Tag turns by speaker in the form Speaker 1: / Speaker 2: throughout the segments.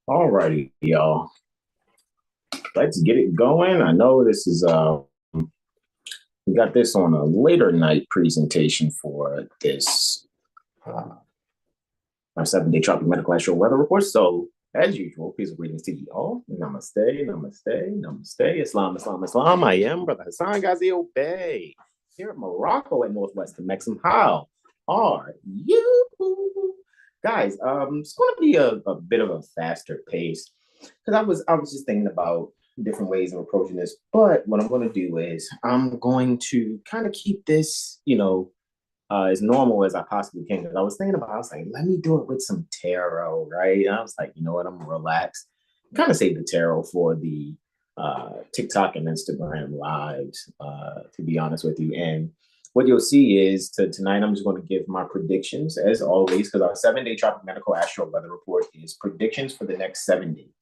Speaker 1: Alrighty, y'all. Let's get it going. I know this is we got this on a later night presentation for this our 7-day tropical medical astro weather report. So as usual, peace and greetings to you all. Namaste, namaste, namaste. Islam, Islam, Islam. I am Brother Hasan Ghazi Obey here at Morocco at Northwestern Mexham. How are you? Guys, it's going to be a bit of a faster pace because I was just thinking about different ways of approaching this. But what I'm going to do is I'm going to kind of keep this, as normal as I possibly can. Because I was like, let me do it with some tarot, right? And I was like, you know what, I'm gonna relax. Kind of save the tarot for the TikTok and Instagram lives, to be honest with you. And what you'll see is tonight, I'm just going to give my predictions as always, because our 7-day tropical medical astro weather report is predictions for the next 7 days.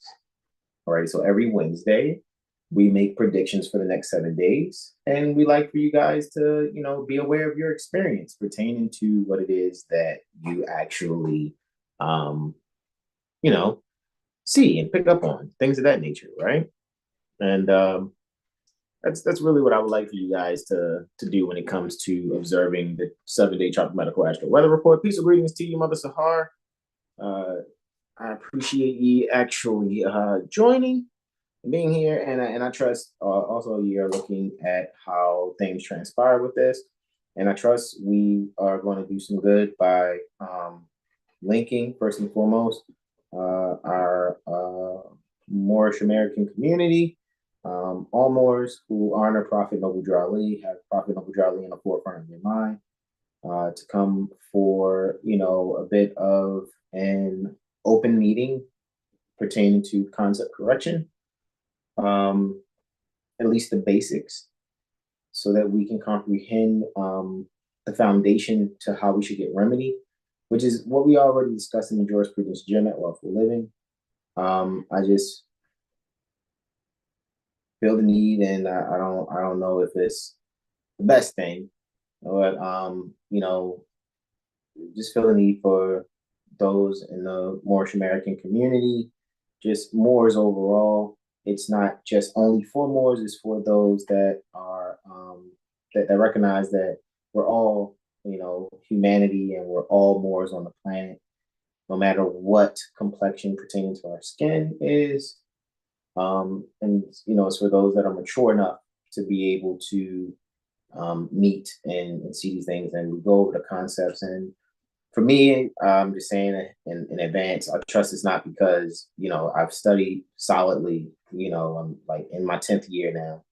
Speaker 1: All right. So every Wednesday, we make predictions for the next 7 days. And we like for you guys to, be aware of your experience pertaining to what it is that you actually, see and pick up on, things of that nature, right? And that's really what I would like for you guys to do when it comes to observing the 7-day tropical medical astro weather report. Peace and greetings to you, Mother Sahar. I appreciate you actually joining, being here, and I trust also you're looking at how things transpire with this, and I trust we are going to do some good by linking first and foremost our Moorish American community, all Moors who honor Prophet Noble Drali, have Prophet Noble Drali in the forefront of your mind, to come for a bit of an open meeting pertaining to concept correction, at least the basics, so that we can comprehend the foundation to how we should get remedy, which is what we already discussed in the jurisprudence gym at Lawful Living. I just feel the need, and I don't know if it's the best thing, but just feel the need for those in the Moorish American community, just Moors overall. It's not just only for Moors; it's for those that are that recognize that we're all, humanity, and we're all Moors on the planet, no matter what complexion pertaining to our skin is. And it's for those that are mature enough to be able to meet and see these things, and we go over the concepts. And for me, I'm just saying it in advance, I trust it's not because, I've studied solidly, I'm like in my 10th year now,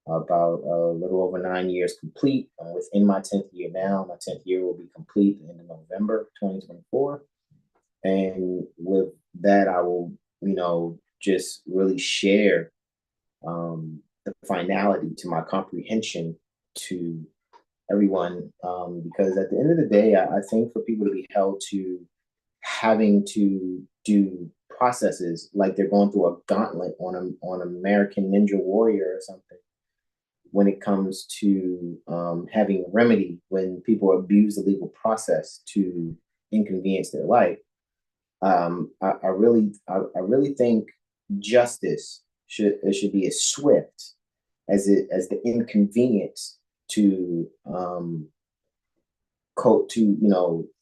Speaker 1: about a little over 9 years complete. Within my 10th year now, my 10th year will be complete in November 2024. And with that, I will, just really share the finality to my comprehension to everyone, because at the end of the day, I think for people to be held to having to do processes like they're going through a gauntlet on American Ninja Warrior or something, when it comes to having remedy when people abuse the legal process to inconvenience their life. I really think justice should be as swift as the inconvenience to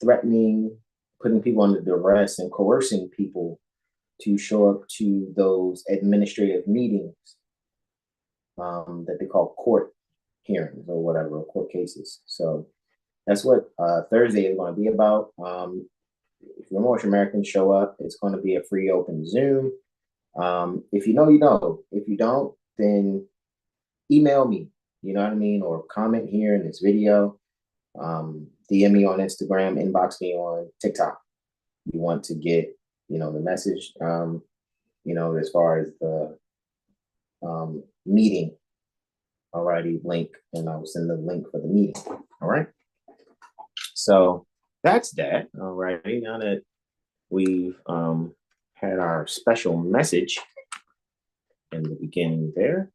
Speaker 1: threatening, putting people under duress, and coercing people to show up to those administrative meetings that they call court hearings or whatever, court cases. So that's what Thursday is going to be about. If you're Moorish American, show up. It's going to be a free open Zoom. If you know, you know. If you don't, then email me, you know what I mean? Or comment here in this video. DM me on Instagram, inbox me on TikTok. You want to get, the message, as far as the meeting. Alrighty, link, and I'll send the link for the meeting. All right. So that's that. Alrighty. Now that we've had our special message in the beginning there,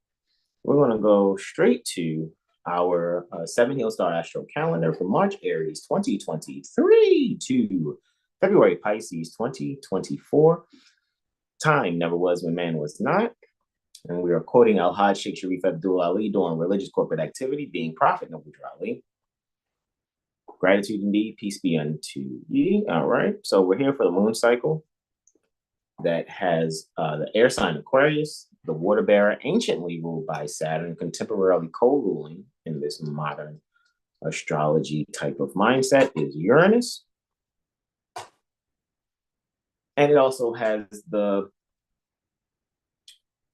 Speaker 1: we're going to go straight to our 7HealStar Astro calendar for March Aries 2023 to February Pisces 2024. time never was when man was not. And we are quoting Al-Hajj Sheikh Sharif Abdul Ali doing religious corporate activity, being prophet Noble Ali. Gratitude indeed, peace be unto ye. All right, so we're here for the moon cycle that has the air sign Aquarius, the water bearer, anciently ruled by Saturn, contemporarily co-ruling in this modern astrology type of mindset is Uranus. And it also has the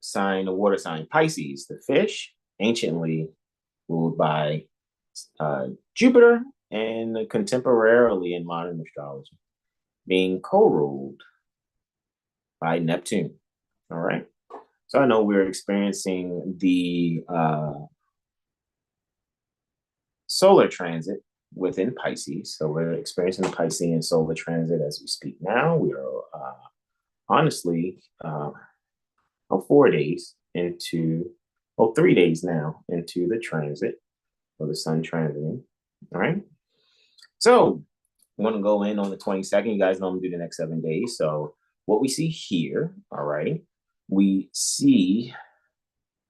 Speaker 1: sign, the water sign Pisces, the fish, anciently ruled by Jupiter, and contemporarily in modern astrology being co-ruled by Neptune. All right. So I know we're experiencing the solar transit within Pisces. So we're experiencing the Piscean solar transit as we speak now. We are honestly 4 days into, 3 days now into the transit of the sun transiting. All right. So I'm going to go in on the 22nd. You guys know I'm going to do the next 7 days. So what we see here, all right, we see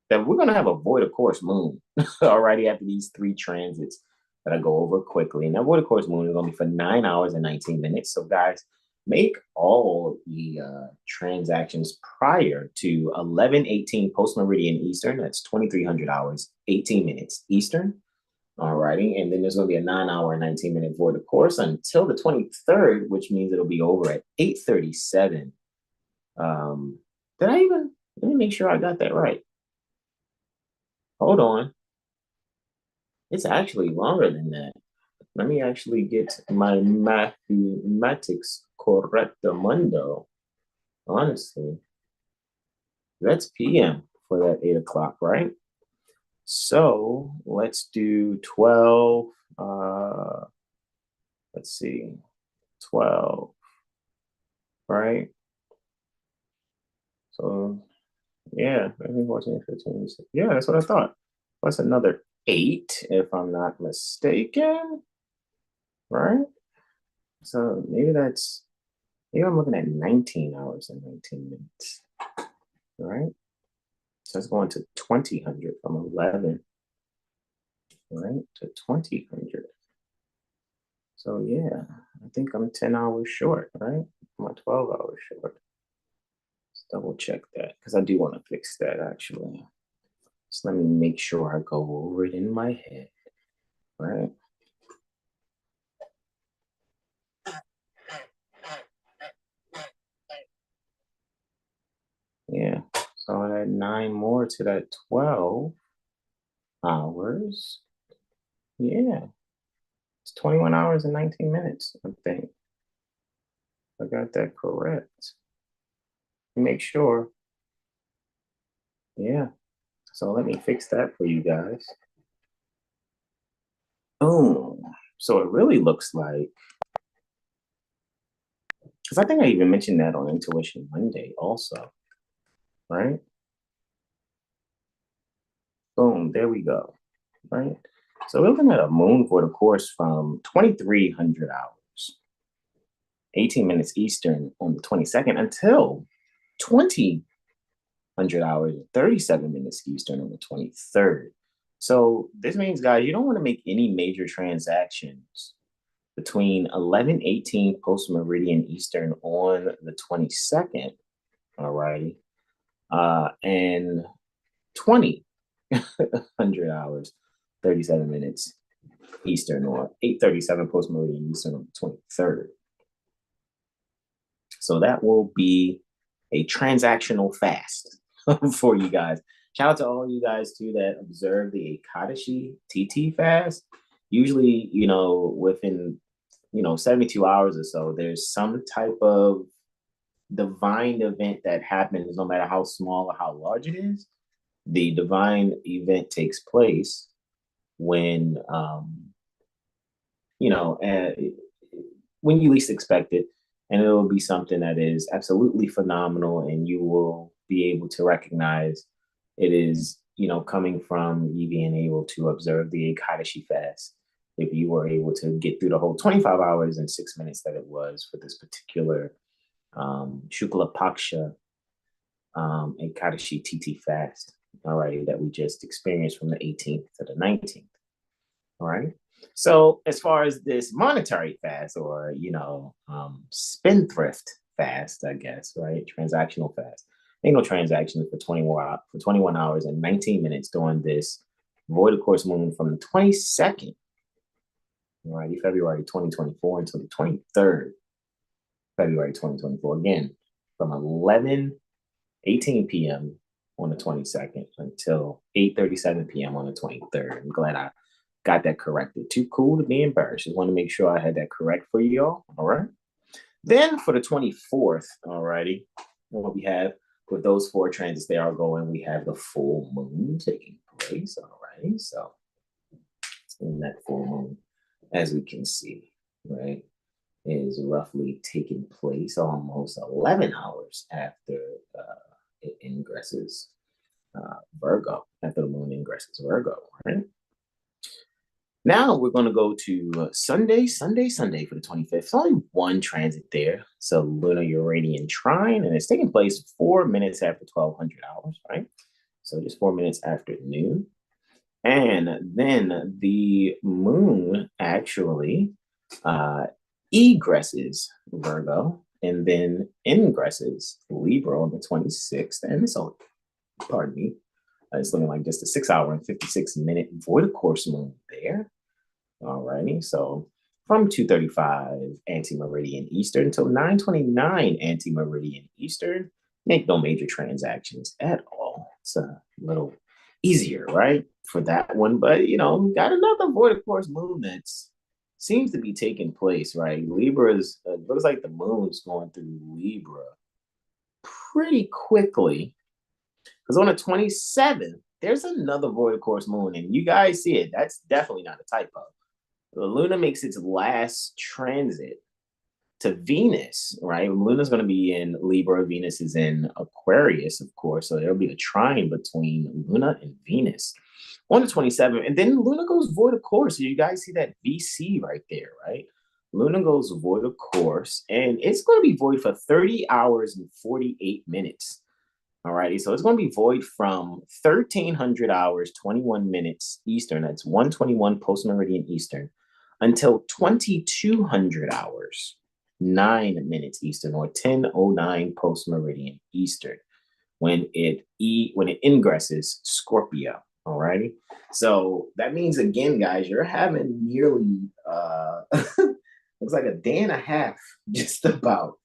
Speaker 1: that we're going to have a void of course moon already after these 3 transits that I go over quickly. And that void of course moon is going to be for 9 hours and 19 minutes. So guys, make all the transactions prior to 11:18 post meridian Eastern. That's 2300 hours, 18 minutes Eastern. All righty. And then there's going to be a 9 hour and 19 minute void of course until the 23rd, which means it'll be over at 8:37. Let me make sure I got that right. Hold on. It's actually longer than that. Let me actually get my mathematics correctamundo. Honestly, that's PM for that 8 o'clock, right? So let's do 12. Let's see, 12, right? So yeah, 14, 15. Yeah, that's what I thought. Plus another 8, if I'm not mistaken, right? So maybe I'm looking at 19 hours and 19 minutes, right? So it's going to 2000 from 11, right, to 2000. So yeah, I think I'm 10 hours short, right? I'm 12 hours short. Let's double check that because I do want to fix that actually. So let me make sure I go over it in my head, right? Yeah, so I add 9 more to that 12 hours. Yeah, it's 21 hours and 19 minutes, I think. I got that correct. Make sure. Yeah, so let me fix that for you guys. Oh, so it really looks like, because I think I even mentioned that on Intuition Monday also, right? Boom, there we go, right? So we're looking at a moon for the course from 2300 hours, 18 minutes Eastern on the 22nd until 2000 hours, 37 minutes Eastern on the 23rd. So this means, guys, you don't want to make any major transactions between 11:18 post meridian Eastern on the 22nd, all righty, and 2000 hours, 37 minutes Eastern, or 8:37 post meridian Eastern on the 23rd. So that will be a transactional fast for you guys. Shout out to all you guys too that observe the Ekadashi TT fast. Usually, within 72 hours or so, there's some type of divine event that happens, no matter how small or how large it is. The divine event takes place when, when you least expect it. And it will be something that is absolutely phenomenal, and you will be able to recognize it is, coming from you being able to observe the Ekadashi fast. If you were able to get through the whole 25 hours and 6 minutes that it was for this particular Shukla Paksha Ekadashi TT fast, all right, that we just experienced from the 18th to the 19th. All right. So as far as this monetary fast, or spendthrift fast, I guess, right? Transactional fast. Ain't no transactions for 21 hours and 19 minutes during this void of course moon from the 22nd, right, February 2024 until the 23rd, February 2024. Again, from 11:18 p.m. on the 22nd until 8:37 p.m. on the 23rd. I'm glad I got that corrected. Too cool to be embarrassed. Just want to make sure I had that correct for you all. All right. Then for the 24th, all righty, what we have with those 4 transits they are going, we have the full moon taking place. All right. So in that full moon, as we can see, right, is roughly taking place almost 11 hours after it ingresses Virgo, after the moon ingresses Virgo, right? Now we're going to go to Sunday for the 25th. It's only one transit there. So lunar Uranian trine, and it's taking place 4 minutes after 1200 hours, right? So just 4 minutes after noon. And then the moon actually egresses Virgo and then ingresses Libra on the 26th. And so, pardon me, it's looking like just a 6 hour and 56-minute void of course moon there. All righty. So from 2:35 anti-meridian Eastern until 9:29 anti-meridian Eastern, make no major transactions at all. It's a little easier, right, for that one. But, got another void of course moon that seems to be taking place, right? Libra's, looks like the moon's going through Libra pretty quickly. Because on the 27th, there's another void of course moon, and you guys see it. That's definitely not a typo. The Luna makes its last transit to Venus, right? Luna's going to be in Libra. Venus is in Aquarius, of course. So there'll be a trine between Luna and Venus on the 27th. And then Luna goes void of course. So you guys see that VC right there, right? Luna goes void of course, and it's going to be void for 30 hours and 48 minutes. All righty, so it's going to be void from 1300 hours, 21 minutes Eastern. That's 1:21 post meridian Eastern until 2200 hours, 9 minutes Eastern, or 10:09 post meridian Eastern when it ingresses Scorpio. All righty, so that means again, guys, you're having nearly looks like a day and a half, just about,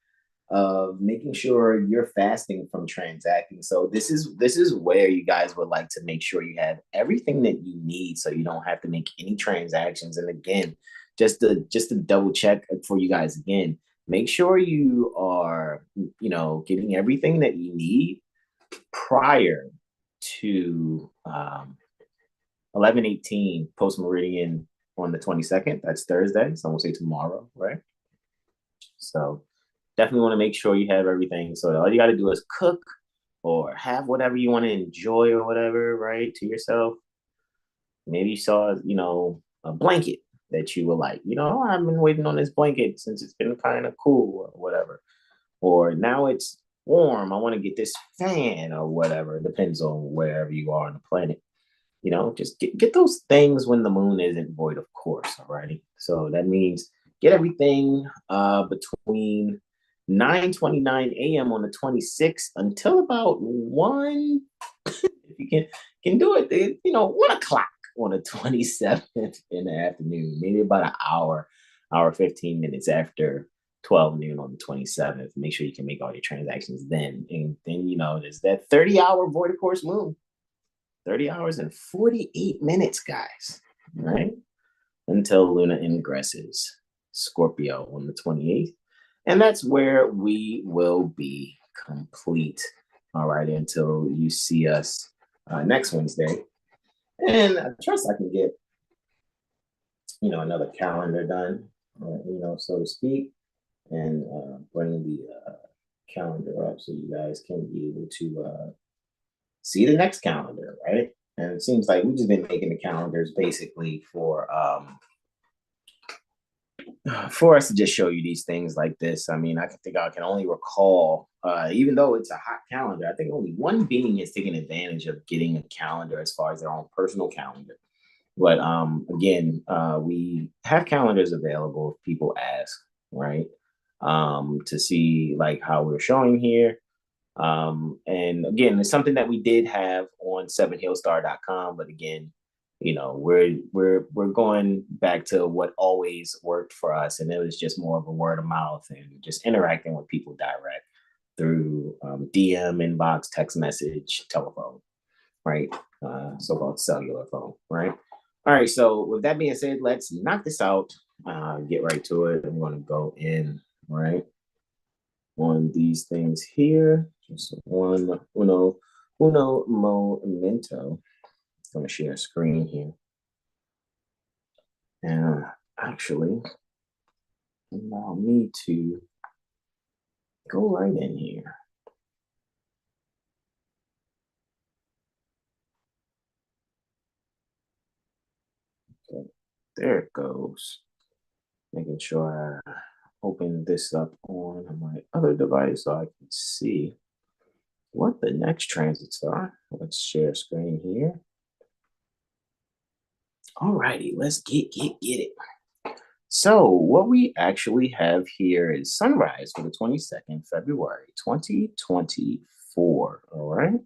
Speaker 1: of making sure you're fasting from transacting. So this is where you guys would like to make sure you have everything that you need, so you don't have to make any transactions. And again, just to double check for you guys again, make sure you are getting everything that you need prior to 11:18 post meridian on the 22nd. That's Thursday. So I'm gonna say tomorrow, right? So definitely want to make sure you have everything. So all you got to do is cook or have whatever you want to enjoy or whatever, right, to yourself. Maybe you saw, a blanket that you were like, I've been waiting on this blanket since it's been kind of cool or whatever. Or now it's warm. I want to get this fan or whatever. It depends on wherever you are on the planet. Just get those things when the moon isn't void, of course. All righty. So that means get everything between 9:29 a.m. on the 26th until about 1, if you can do it, 1 o'clock on the 27th in the afternoon, maybe about an hour 15 minutes after 12 noon on the 27th. Make sure you can make all your transactions then. And then, there's that 30-hour void of course moon. 30 hours and 48 minutes, guys, right? Until Luna ingresses Scorpio on the 28th. And that's where we will be complete, all right, until you see us next Wednesday. And I trust I can get, another calendar done, so to speak, and bring the calendar up so you guys can be able to see the next calendar, right? And it seems like we've just been making the calendars basically for us to just show you these things like this. I mean, I can only recall even though it's a hot calendar, I think only one being is taking advantage of getting a calendar as far as their own personal calendar. But again, we have calendars available if people ask, right? To see like how we're showing here. And again, it's something that we did have on 7HealStar.com, but again, we're going back to what always worked for us, and it was just more of a word of mouth and just interacting with people direct through DM, inbox, text message, telephone, right? So-called cellular phone, right? All right, so with that being said, let's knock this out, get right to it. I'm going to go in, right, on these things here. Just uno momento. I'm going to share a screen here. And actually, allow me to go right in here. Okay, there it goes. Making sure I open this up on my other device so I can see what the next transits are. Let's share screen here. Alrighty, let's get it. So what we actually have here is sunrise for the 22nd February 2024. All right.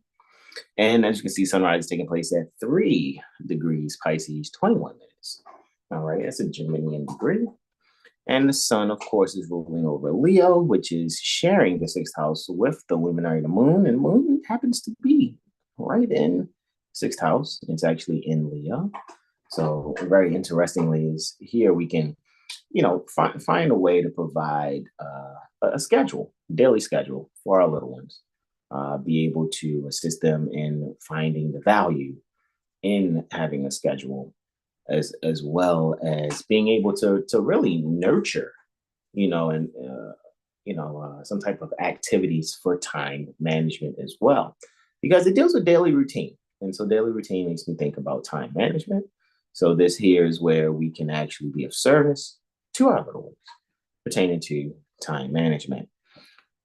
Speaker 1: And as you can see, sunrise is taking place at 3 degrees Pisces, 21 minutes. All right, that's a Geminian degree. And the sun, of course, is ruling over Leo, which is sharing the 6th house with the luminary, the moon. And moon happens to be right in 6th house. It's actually in Leo. So very interestingly is here we can, find a way to provide a schedule, daily schedule for our little ones. Be able to assist them in finding the value in having a schedule, as well as being able to really nurture, some type of activities for time management as well, because it deals with daily routine. And so daily routine makes me think about time management. So this here is where we can actually be of service to our little ones pertaining to time management.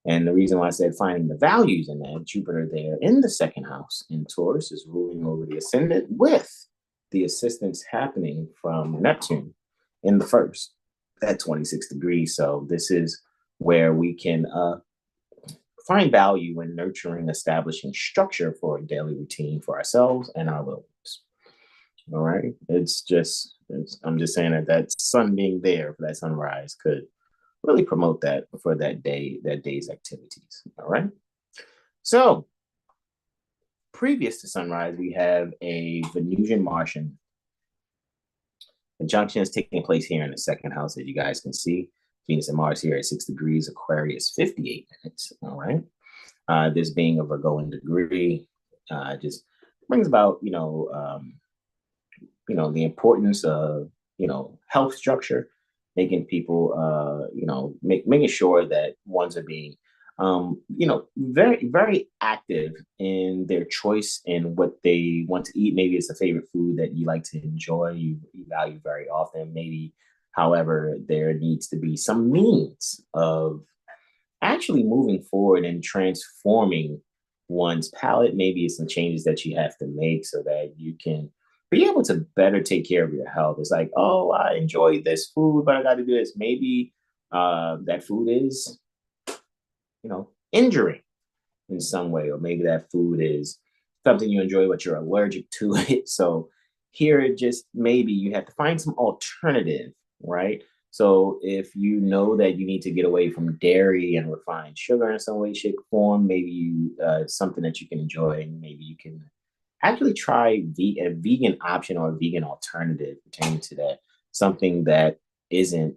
Speaker 1: And the reason why I said finding the values in that, Jupiter there in the 2nd house in Taurus is ruling over the ascendant with the assistance happening from Neptune in the 1st at 26 degrees. So this is where we can find value in nurturing, establishing structure for a daily routine for ourselves and our little ones. All right. I'm just saying that sun being there for that sunrise could really promote that for that day's activities. All right. So previous to sunrise, we have a Venusian Martian conjunction is taking place here in the 2nd house, as you guys can see. Venus and Mars here at 6 degrees, Aquarius, 58 minutes. All right. This being a Virgoan degree just brings about, the importance of, health structure, making people, making sure that ones are being, very, very active in their choice in what they want to eat. Maybe it's a favorite food that you like to enjoy, you value very often. Maybe, however, there needs to be some means of actually moving forward and transforming one's palate. Maybe it's some changes that you have to make so that you can be able to better take care of your health. It's like, oh, I enjoy this food, but I got to do this. Maybe that food is, injuring in some way, or maybe that food is something you enjoy, but you're allergic to it. So here, it just maybe you have to find some alternative, right? So if you know that you need to get away from dairy and refined sugar in some way, shape, or form, maybe it's something that you can enjoy, and maybe you can actually try a vegan option or a vegan alternative pertaining to that, something that isn't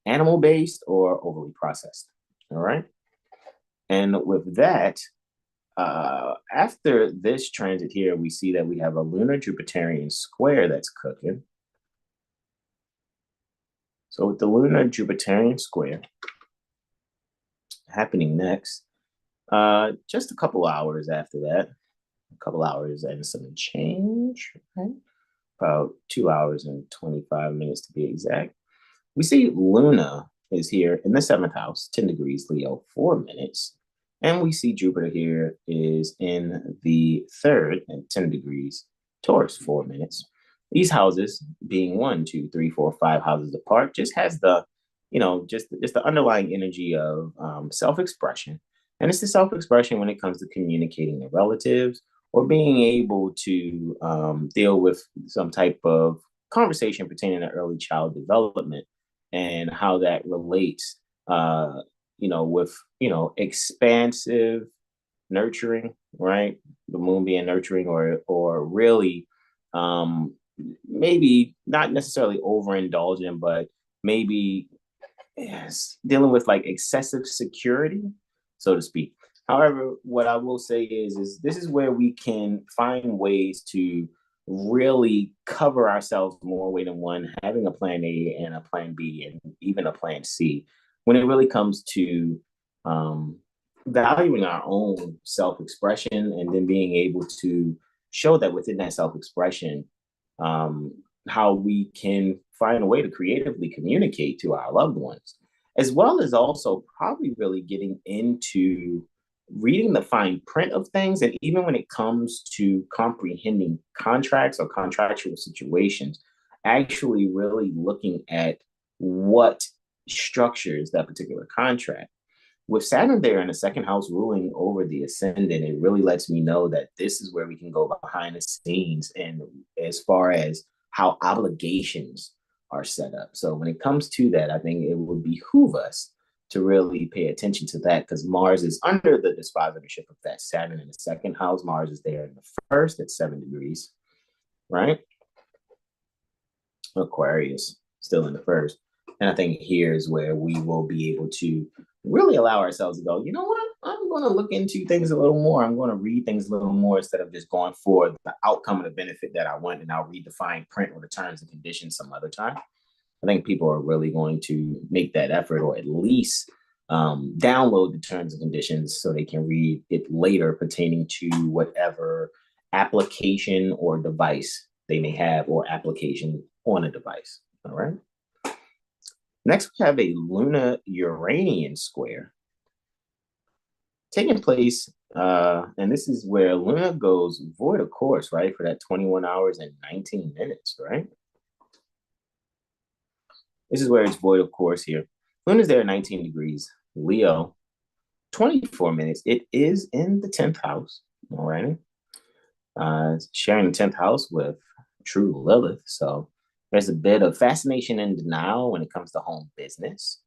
Speaker 1: animal based or overly processed. All right. And with that, after this transit here, we see that we have a lunar Jupiterian square that's cooking. So with the lunar Jupiterian square happening next, just a couple hours after that, a couple hours and some change, right? About 2 hours and 25 minutes to be exact. We see Luna is here in the 7th house, 10 degrees Leo, 4 minutes. And we see Jupiter here is in the third and 10 degrees Taurus, 4 minutes. These houses being 1, 2, 3, 4, 5 houses apart just has the, just the underlying energy of self-expression. And it's the self-expression when it comes to communicating to relatives or being able to deal with some type of conversation pertaining to early child development and how that relates with, expansive nurturing, right? The moon being nurturing or really maybe not necessarily overindulgent, but maybe dealing with like excessive security, so to speak. However, what I will say is this is where we can find ways to really cover ourselves more way than one, having a plan A and a plan B and even a plan C when it really comes to um, valuing our own self-expression and then being able to show that within that self-expression, um, how we can find a way to creatively communicate to our loved ones, as well as also probably really getting into reading the fine print of things. And even when it comes to comprehending contracts or contractual situations, actually really looking at what structures that particular contract. With Saturn there in the second house ruling over the ascendant, it really lets me know that this is where we can go behind the scenes and as far as how obligations are set up. So when it comes to that, I think it would behoove us to really pay attention to that because Mars is under the dispositorship of that Saturn in the second house. Mars is there in the first at 7 degrees, right? Aquarius still in the first. And I think here is where we will be able to really allow ourselves to go, you know what? I'm going to look into things a little more. I'm going to read things a little more instead of just going for the outcome and the benefit that I want. And I'll read the fine print or the terms and conditions some other time. I think people are really going to make that effort or at least download the terms and conditions so they can read it later pertaining to whatever application or device they may have or application on a device. All right. Next, we have a Luna Uranian square taking place. And this is where Luna goes void of course, right? For that 21 hours and 19 minutes, right? This is where it's void of course here. Luna's there at 19 degrees. Leo, 24 minutes. It is in the 10th house, all right? Sharing the 10th house with true Lilith. So there's a bit of fascination and denial when it comes to home business,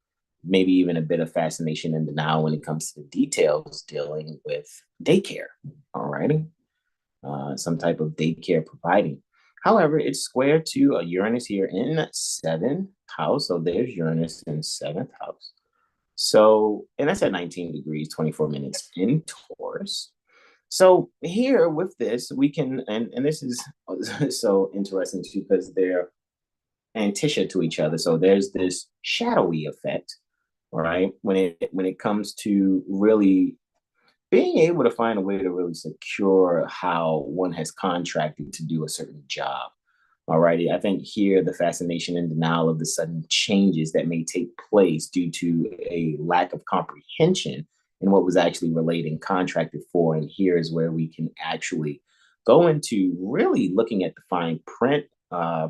Speaker 1: maybe even a bit of fascination and denial when it comes to the details dealing with daycare, all righty? Some type of daycare providing. However, it's square to a Uranus here in 7th house. So there's Uranus in 7th house. So, and that's at 19 degrees, 24 minutes in Taurus. So here with this, we can, and this is so interesting too, because they're antithesis to each other. So there's this shadowy effect, right? When it comes to really being able to find a way to really secure how one has contracted to do a certain job. Alrighty, I think here the fascination and denial of the sudden changes that may take place due to a lack of comprehension in what was actually relayed and contracted for. And here is where we can actually go into really looking at the fine print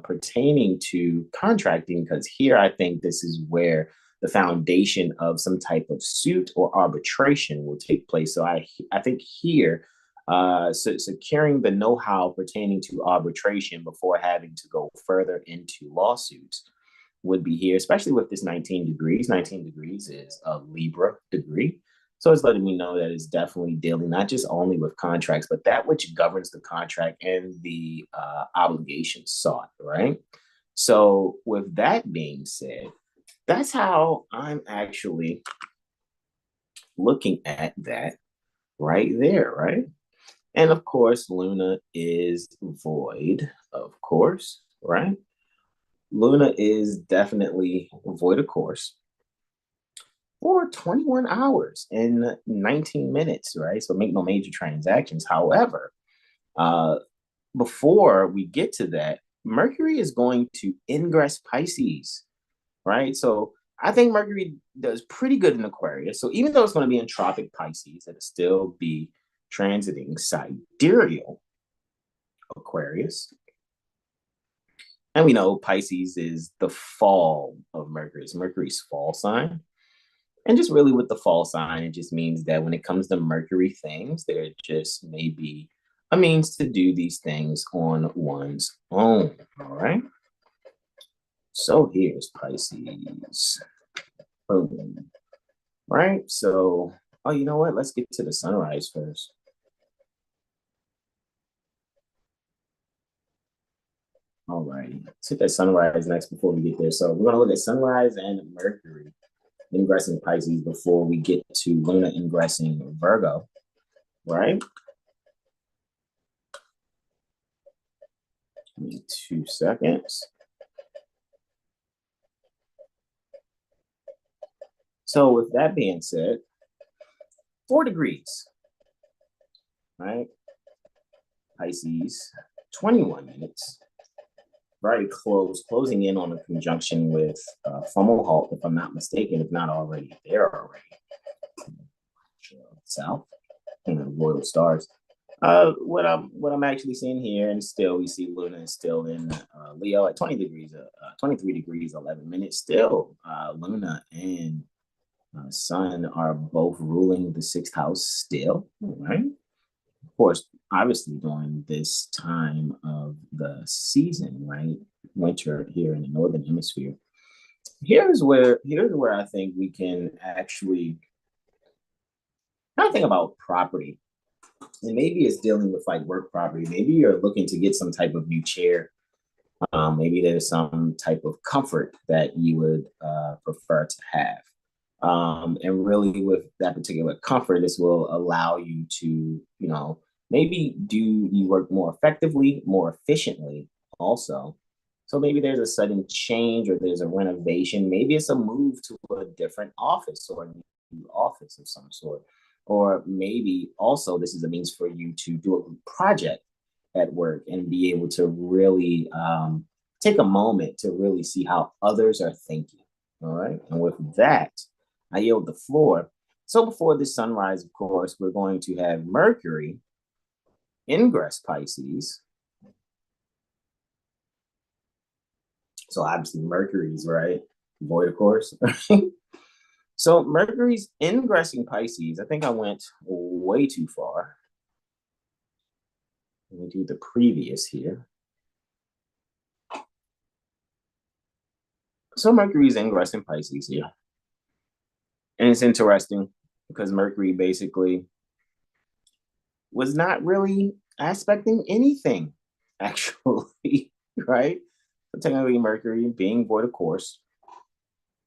Speaker 1: pertaining to contracting, because here I think this is where the foundation of some type of suit or arbitration will take place. So I think here securing the know-how pertaining to arbitration before having to go further into lawsuits would be here, especially with this 19 degrees. 19 degrees is a Libra degree. So it's letting me know that it's definitely dealing not just only with contracts, but that which governs the contract and the obligations sought, right? So with that being said, that's how I'm actually looking at that right there, right? And of course, Luna is void, of course, right? Luna is definitely void of course for 21 hours and 19 minutes, right? So make no major transactions. However, before we get to that, Mercury is going to ingress Pisces, right? So I think Mercury does pretty good in Aquarius. So even though it's going to be in Tropic Pisces, it'll still be transiting sidereal Aquarius. And we know Pisces is the fall of Mercury. It's Mercury's fall sign. And just really with the fall sign, it just means that when it comes to Mercury things, there just may be a means to do these things on one's own. All right. So here's Pisces. Boom. Right. So, oh, you know what? Let's get to the sunrise first. All righty. Let's hit that sunrise next before we get there. So we're going to look at sunrise and Mercury ingressing Pisces before we get to Luna ingressing Virgo, right? Give me 2 seconds. So with that being said, 4 degrees, right? Pisces, 21 minutes. Very close, closing in on a conjunction with Fomalhaut, if I'm not mistaken, if not already there already. South and the royal stars. What I'm actually seeing here, and still we see Luna is still in Leo at 20 degrees, 23 degrees, 11 minutes. Still, Luna and Sun are both ruling the 6th house still, right? Of course, obviously during this time of the season, right? Winter here in the northern hemisphere. Here's where I think we can actually kind of think about property. And maybe it's dealing with like work property. Maybe you're looking to get some type of new chair. Maybe there's some type of comfort that you would prefer to have. And really with that particular comfort, this will allow you to, maybe do you work more effectively, more efficiently also. So maybe there's a sudden change or there's a renovation. Maybe it's a move to a different office or a new office of some sort. Or maybe also this is a means for you to do a project at work and be able to really take a moment to really see how others are thinking. All right. And with that, I yield the floor. So before the sunrise, of course, we're going to have Mercury ingress Pisces. So obviously Mercury's right, void of course. So Mercury's ingressing Pisces. I think I went way too far. Let me do the previous here. So Mercury's ingressing Pisces here. And it's interesting because Mercury basically was not really aspecting anything, actually, right? So technically Mercury being void of course,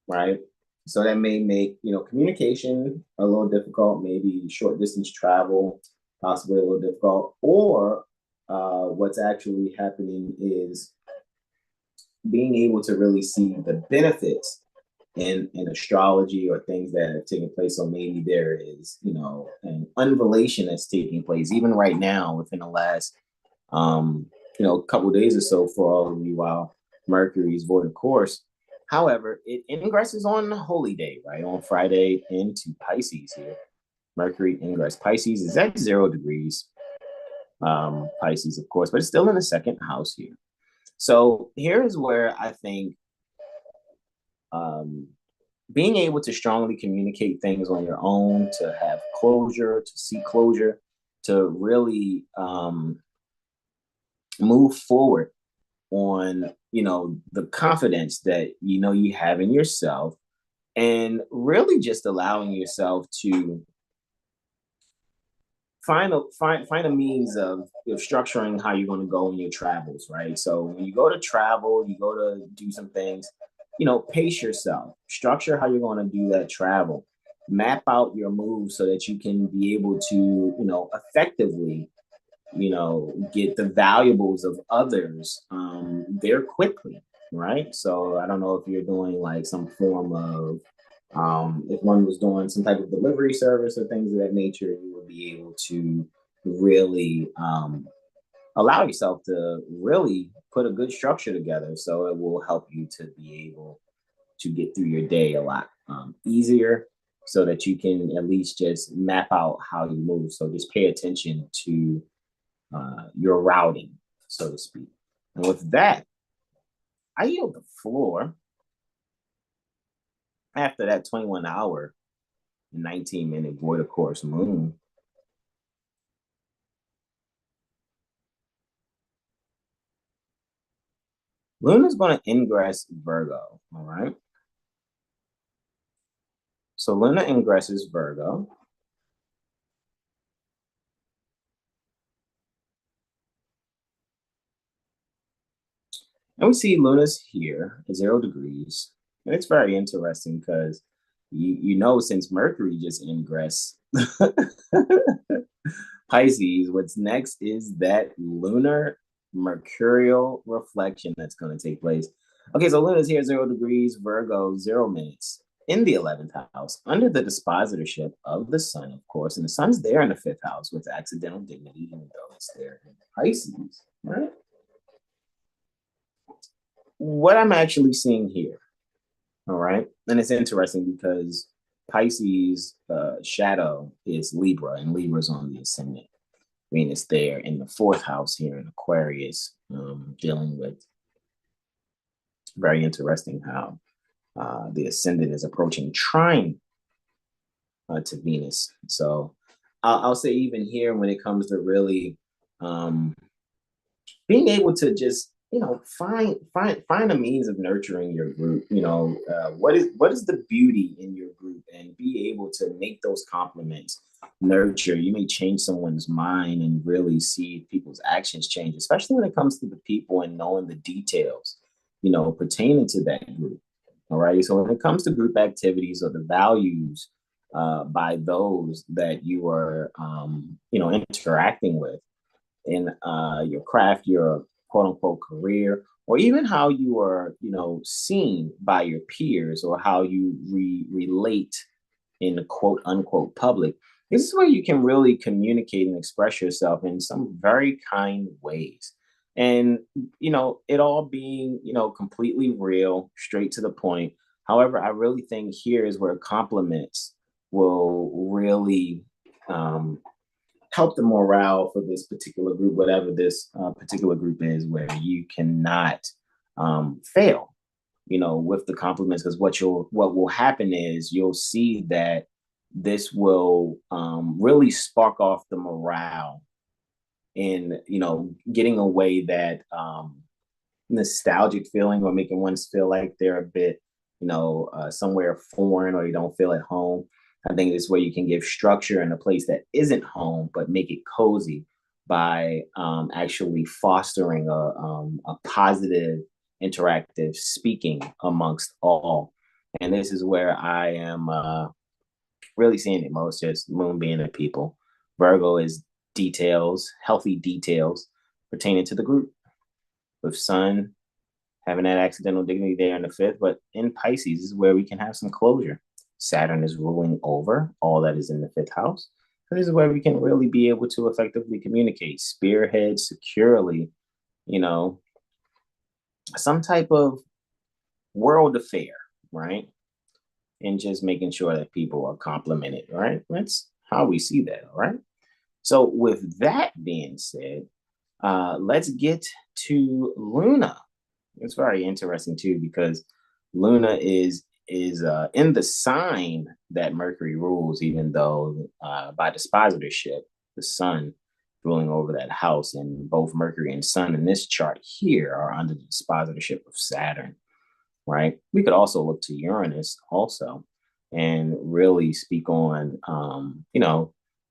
Speaker 1: right? So that may make, communication a little difficult, maybe short distance travel, possibly a little difficult. Or what's actually happening is being able to really see the benefits in astrology or things that have taken place. So maybe there is, an unrelation that's taking place even right now within the last, couple days or so for all of you while Mercury's void of course. However, it ingresses on Holy Day, right? On Friday into Pisces here. Mercury ingress Pisces is at 0 degrees. Pisces, of course, but it's still in the 2nd house here. So here is where I think being able to strongly communicate things on your own, to have closure, to seek closure, to really move forward on, the confidence that you have in yourself, and really just allowing yourself to find a means of structuring how you're going to go in your travels, right? So when you go to travel, you go to do some things, pace yourself, structure how you're going to do that travel, map out your moves so that you can be able to, effectively, get the valuables of others there quickly, right? So I don't know if you're doing like some form of if one was doing some type of delivery service or things of that nature, you would be able to really allow yourself to really put a good structure together. So it will help you to be able to get through your day a lot easier, so that you can at least just map out how you move. So just pay attention to your routing, so to speak. And with that, I yield the floor after that 21-hour, 19-minute void of course moon. Luna's going to ingress Virgo, all right? So Luna ingresses Virgo. And we see Luna's here at 0 degrees. And it's very interesting because you know, since Mercury just ingressed Pisces, what's next is that lunar mercurial reflection that's going to take place. Okay, so Luna's here 0 degrees, Virgo 0 minutes in the 11th house under the dispositorship of the sun, of course. And the sun's there in the 5th house with accidental dignity, even though it's there in Pisces, right? What I'm actually seeing here, all right, and it's interesting because Pisces shadow is Libra, and Libra's on the ascendant. Venus there in the 4th house here in Aquarius, dealing with very interesting how the ascendant is approaching trine to Venus. So I'll say even here when it comes to really being able to just find a means of nurturing your group. What is the beauty in your group, and be able to make those compliments nurture. You may change someone's mind and really see people's actions change, especially when it comes to the people and knowing the details pertaining to that group. All right, so when it comes to group activities or the values by those that you are interacting with in your craft, your quote unquote career, or even how you are, seen by your peers, or how you relate in the quote unquote public. This is where you can really communicate and express yourself in some very kind ways. And, it all being, completely real, straight to the point. However, I really think here is where compliments will really help the morale for this particular group, whatever this particular group is, where you cannot fail, with the compliments. Because what will happen is you'll see that this will really spark off the morale in, getting away that nostalgic feeling, or making one feel like they're a bit, somewhere foreign, or you don't feel at home. I think this way you can give structure in a place that isn't home, but make it cozy by actually fostering a positive, interactive speaking amongst all. And this is where I am really seeing it most, just moon being a people. Virgo is details, healthy details pertaining to the group, with sun having that accidental dignity there in the 5th. But in Pisces is where we can have some closure. Saturn is ruling over all that is in the 5th house. So this is where we can really be able to effectively communicate, spearhead securely, some type of world affair, right? And just making sure that people are complimented, right? That's how we see that, all right? So with that being said, let's get to Luna. It's very interesting too, because Luna is in the sign that Mercury rules, even though by dispositorship, the sun ruling over that house, and both Mercury and sun in this chart here are under the dispositorship of Saturn, right? We could also look to Uranus also and really speak on,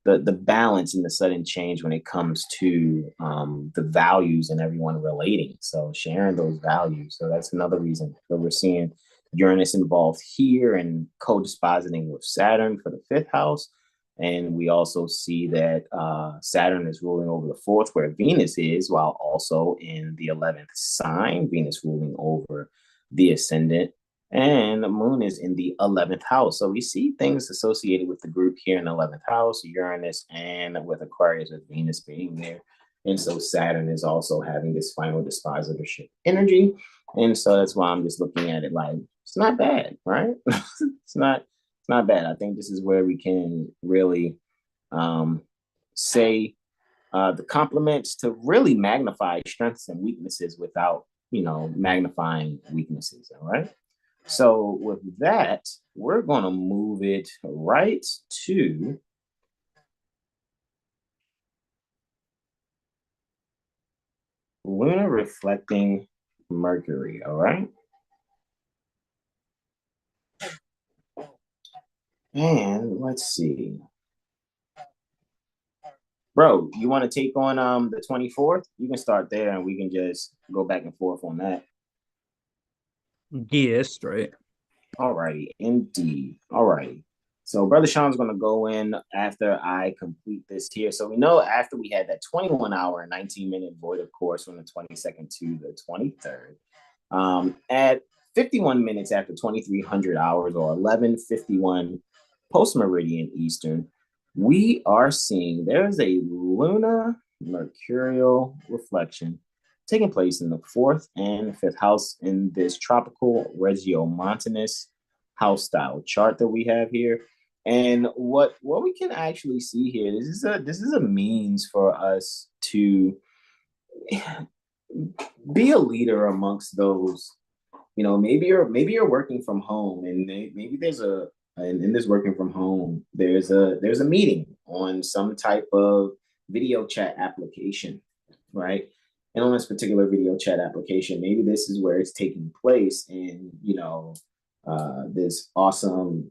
Speaker 1: the balance and the sudden change when it comes to the values and everyone relating. So sharing those values. So that's another reason that we're seeing Uranus involved here and co-dispositing with Saturn for the 5th house. And we also see that Saturn is ruling over the 4th, where Venus is, while also in the 11th sign, Venus ruling over the ascendant. And the moon is in the 11th house. So we see things associated with the group here in the 11th house, Uranus, and with Aquarius, with Venus being there. And so Saturn is also having this final dispositorship energy. And so that's why I'm just looking at it like it's not bad, right? It's not bad. I think this is where we can really say the compliments to really magnify strengths and weaknesses without, magnifying weaknesses. All right. So with that, we're going to move it right to lunar reflecting Mercury. All right. And let's see. Bro, you want to take on the 24th? You can start there and we can just go back and forth on that.
Speaker 2: Yeah, straight.
Speaker 1: All righty, indeed. All righty. So Brother Sean's gonna go in after I complete this here. So we know after we had that 21 hour and 19-minute void, of course, from the 22nd to the 23rd, at 51 minutes after 2300 hours or 11:51 post meridian Eastern, we are seeing there's a lunar mercurial reflection taking place in the fourth and fifth house in this tropical regiomontanous house style chart that we have here. And what we can actually see here, this is a means for us to be a leader amongst those. Maybe you're working from home, and maybe there's a and in this working from home there's a meeting on some type of video chat application, right? And on this particular video chat application, maybe this is where it's taking place, and this awesome,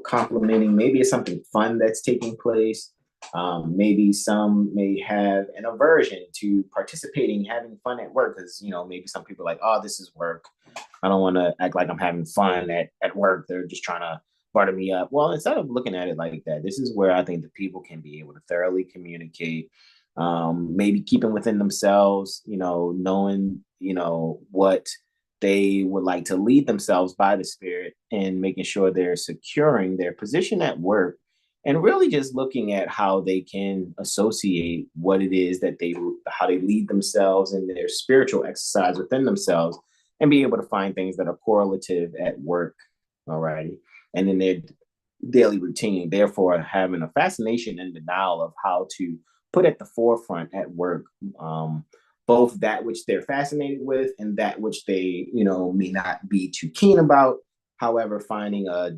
Speaker 1: complimenting. Maybe it's something fun that's taking place. Maybe some may have an aversion to participating, having fun at work, because maybe some people are like, oh, this is work. I don't want to act like I'm having fun at work. They're just trying to butter me up. Well, instead of looking at it like that, this is where I think the people can be able to thoroughly communicate, maybe keeping within themselves, knowing, what they would like to lead themselves by the spirit, and making sure they're securing their position at work, and really just looking at how they can associate what it is that how they lead themselves in their spiritual exercise within themselves, and be able to find things that are correlative at work. All righty. And in their daily routine, therefore having a fascination and denial of how to put at the forefront at work, both that which they're fascinated with and that which they, may not be too keen about. However, finding a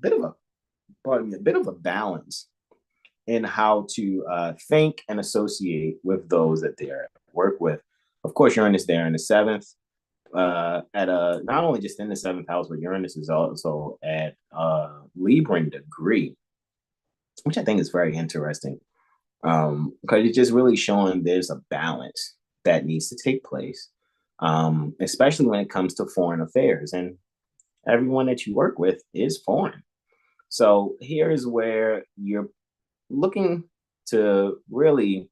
Speaker 1: bit of a bit of a balance in how to think and associate with those that they are work with. Of course, Uranus there in the seventh, at a not only just in the seventh house, but Uranus is also at Libran degree, which I think is very interesting, because it's just really showing there's a balance that needs to take place, especially when it comes to foreign affairs, and everyone that you work with is foreign. So here is where you're looking to really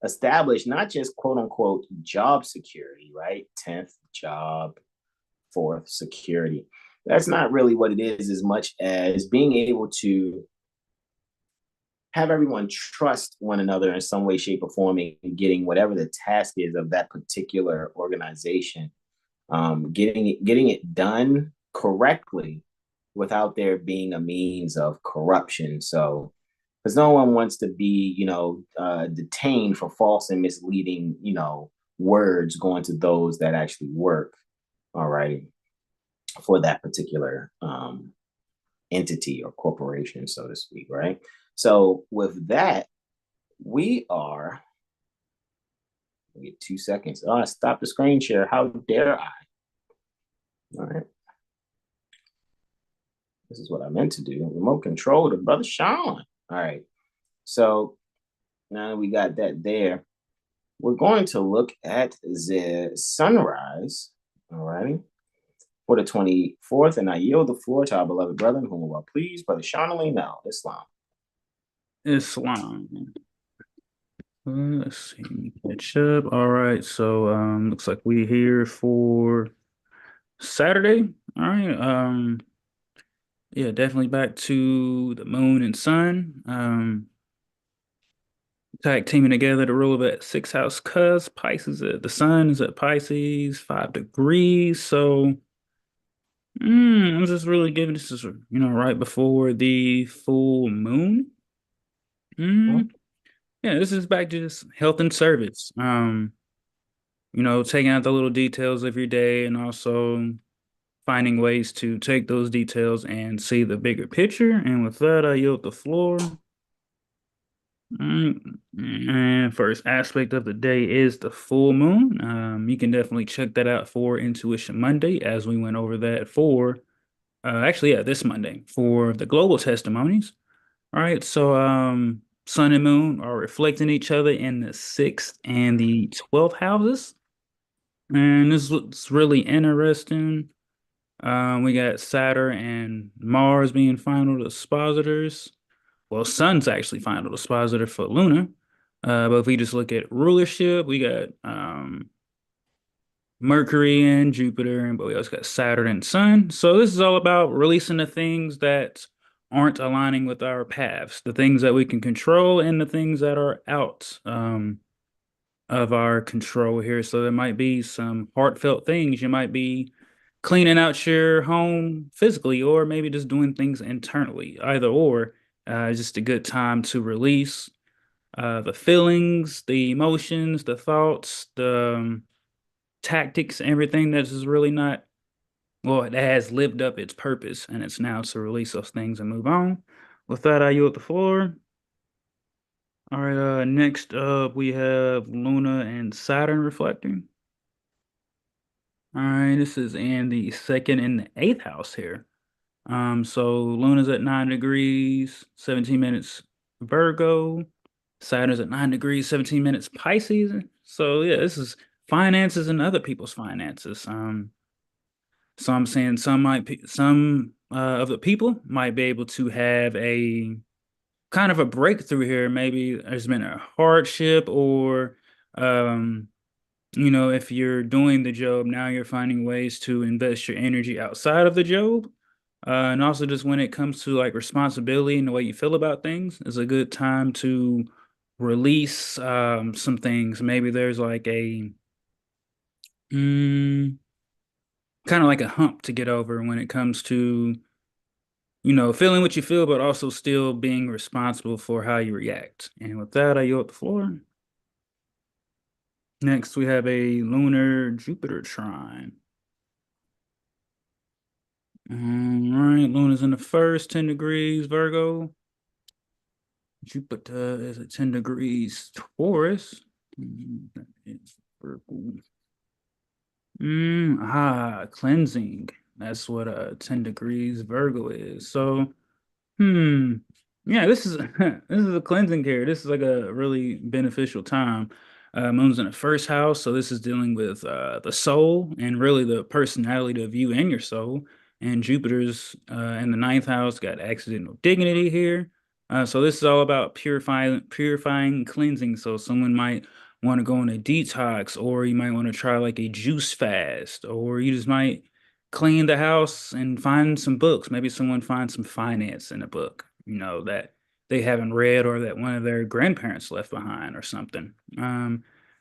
Speaker 1: establish not just quote unquote job security, right? 10th job, fourth security. That's not really what it is, as much as being able to have everyone trust one another in some way, shape, or form, and getting whatever the task is of that particular organization, getting it done correctly without there being a means of corruption. So, because no one wants to be, detained for false and misleading, words going to those that actually work, all right, for that particular entity or corporation, so to speak, right? So with that, we are. Get 2 seconds. Oh, stop the screen share. How dare I? All right. This is what I meant to do. Remote control to Brother Sean. All right. So now we got that there. We're going to look at the sunrise. All right. For the 24th. And I yield the floor to our beloved brother, whom will please, Brother Sean Ali. Now, Islam.
Speaker 2: Let's see. Catch up. All right. So looks like we're here for Saturday. All right. Yeah, definitely back to the moon and sun. Tag teaming together to rule that sixth house cusp. Pisces, the sun is at Pisces, 5 degrees. So I'm just really giving this is, right before the full moon.
Speaker 1: Hmm?
Speaker 2: Mm, yeah, this is back to just health and service. Taking out the little details of your day and also finding ways to take those details and see the bigger picture. And with that, I yield the floor. And first aspect of the day is the full moon. You can definitely check that out for Intuition Monday, as we went over that for actually, yeah, this Monday for the global testimonies. All right, so sun and moon are reflecting each other in the sixth and the 12th houses. And this is what's really interesting. We got Saturn and Mars being final expositors. Well, Sun's actually final expositor for Luna. But if we just look at rulership, we got Mercury and Jupiter, but we also got Saturn and Sun. So this is all about releasing the things that aren't aligning with our paths, the things that we can control and the things that are out of our control here. So there might be some heartfelt things. You might be cleaning out your home physically, or maybe just doing things internally. Either or, just a good time to release the feelings, the emotions, the thoughts, the tactics, everything that's just really not, well, it has lived up its purpose, and it's now to release those things and move on. With that, I yield the floor. All right, next up we have Luna and Saturn reflecting. All right, this is in the second and the eighth house here. So Luna's at 9 degrees, 17 minutes Virgo. Saturn's at 9 degrees, 17 minutes Pisces. So yeah, this is finances and other people's finances. So I'm saying some of the people might be able to have a kind of a breakthrough here. Maybe there's been a hardship, or um, if you're doing the job, now you're finding ways to invest your energy outside of the job. And also just when it comes to like responsibility and the way you feel about things, is a good time to release some things. Maybe there's like a mm, kind of like a hump to get over when it comes to feeling what you feel, but also still being responsible for how you react. And with that, I yield the floor. Next, we have a lunar Jupiter trine. All right, Luna's in the first 10 degrees Virgo. Jupiter is at 10 degrees Taurus. That is Virgo. Cleansing. That's what 10 degrees Virgo is. So Hmm. Yeah, this is this is a cleansing care. This is like a really beneficial time. Moon's in the first house, so this is dealing with the soul and really the personality of you and your soul. And Jupiter's in the ninth house, got accidental dignity here. So this is all about purifying, cleansing. So someone might want to go on a detox, or you might want to try like a juice fast, or you just might clean the house and find some books. Maybe someone finds some finance in a book, that they haven't read or that one of their grandparents left behind or something.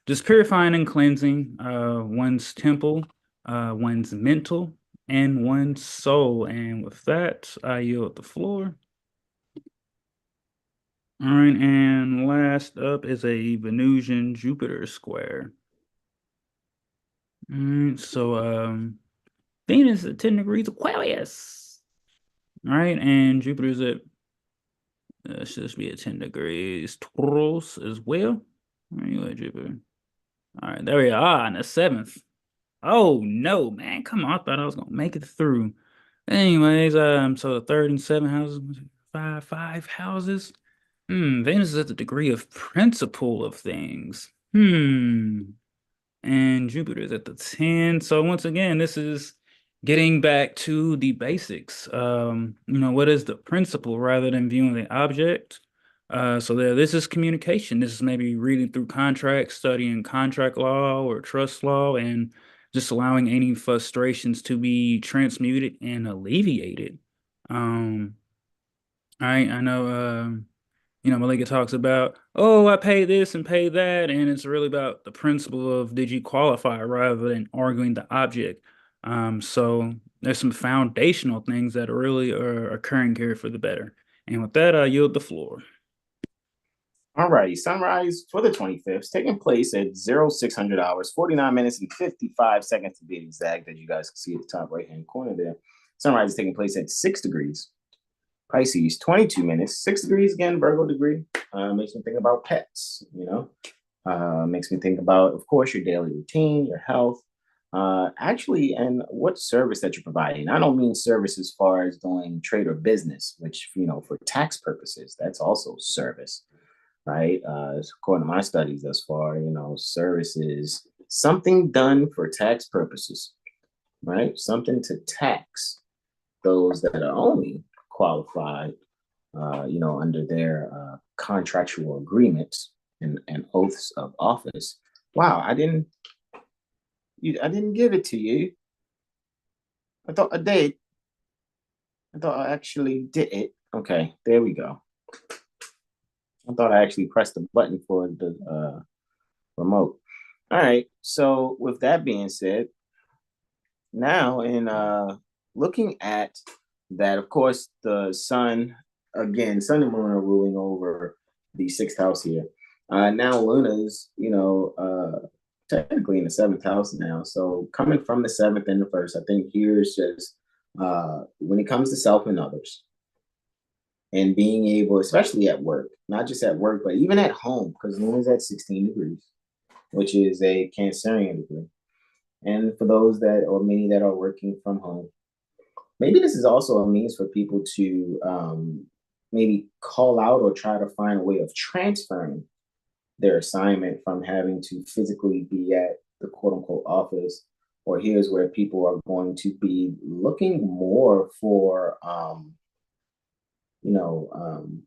Speaker 2: Just purifying and cleansing one's temple, one's mental, and one's soul. And with that, I yield the floor. All right, and last up is a Venusian Jupiter square. All right, so Venus at 10 degrees Aquarius. All right, and Jupiter's at should be at 10 degrees Taurus as well. Where are you at, Jupiter? All right, there we are in the seventh. Oh no, man. Come on. I thought I was gonna make it through. Anyways, so the third and seventh houses, five houses. Venus is at the degree of principle of things. And Jupiter's at the 10. So once again, this is getting back to the basics. What is the principle rather than viewing the object? So there, this is communication. This is maybe reading through contracts, studying contract law or trust law, and just allowing any frustrations to be transmuted and alleviated. Um, I know. Malika talks about, oh, I pay this and pay that, and it's really about the principle of did you qualify rather than arguing the object. So there's some foundational things that really are occurring here for the better. And with that, I yield the floor.
Speaker 1: All righty, sunrise for the 25th, taking place at 0600 hours, 49 minutes, and 55 seconds to be exact, as you guys can see at the top right-hand corner there. Sunrise is taking place at 6 degrees. Pisces, 22 minutes, 6 degrees again, Virgo degree. Makes me think about pets, you know. Makes me think about, of course, your daily routine, your health, actually, and what service that you're providing. I don't mean service as far as doing trade or business, which, you know, for tax purposes, that's also service, right? According to my studies thus far, you know, service is something done for tax purposes, right? Something to tax those that are only qualified, you know, under their contractual agreements and oaths of office. Wow, I didn't give it to you. I thought I did. I thought I actually did it. Okay, there we go. I thought I actually pressed the button for the remote. All right. So with that being said, now in looking at that, of course, the sun, again, sun and moon are ruling over the sixth house here. Now Luna's, you know, technically in the seventh house now. So coming from the seventh and the first, I think here is just when it comes to self and others and being able, especially at work, not just at work, but even at home, because Luna's at 16 degrees, which is a Cancerian degree. And for those that, or many that are working from home, maybe this is also a means for people to maybe call out or try to find a way of transferring their assignment from having to physically be at the quote unquote office, or here's where people are going to be looking more for,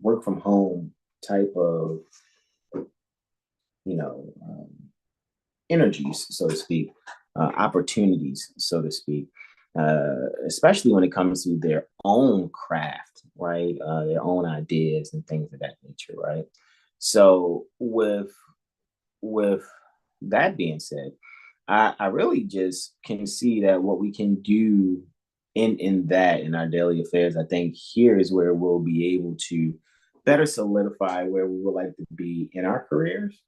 Speaker 1: work from home type of, you know, energies, so to speak, opportunities, so to speak, especially when it comes to their own craft, right? Their own ideas and things of that nature, right? So with that being said, I really just can see that what we can do in that in our daily affairs, I think here is where we'll be able to better solidify where we would like to be in our careers,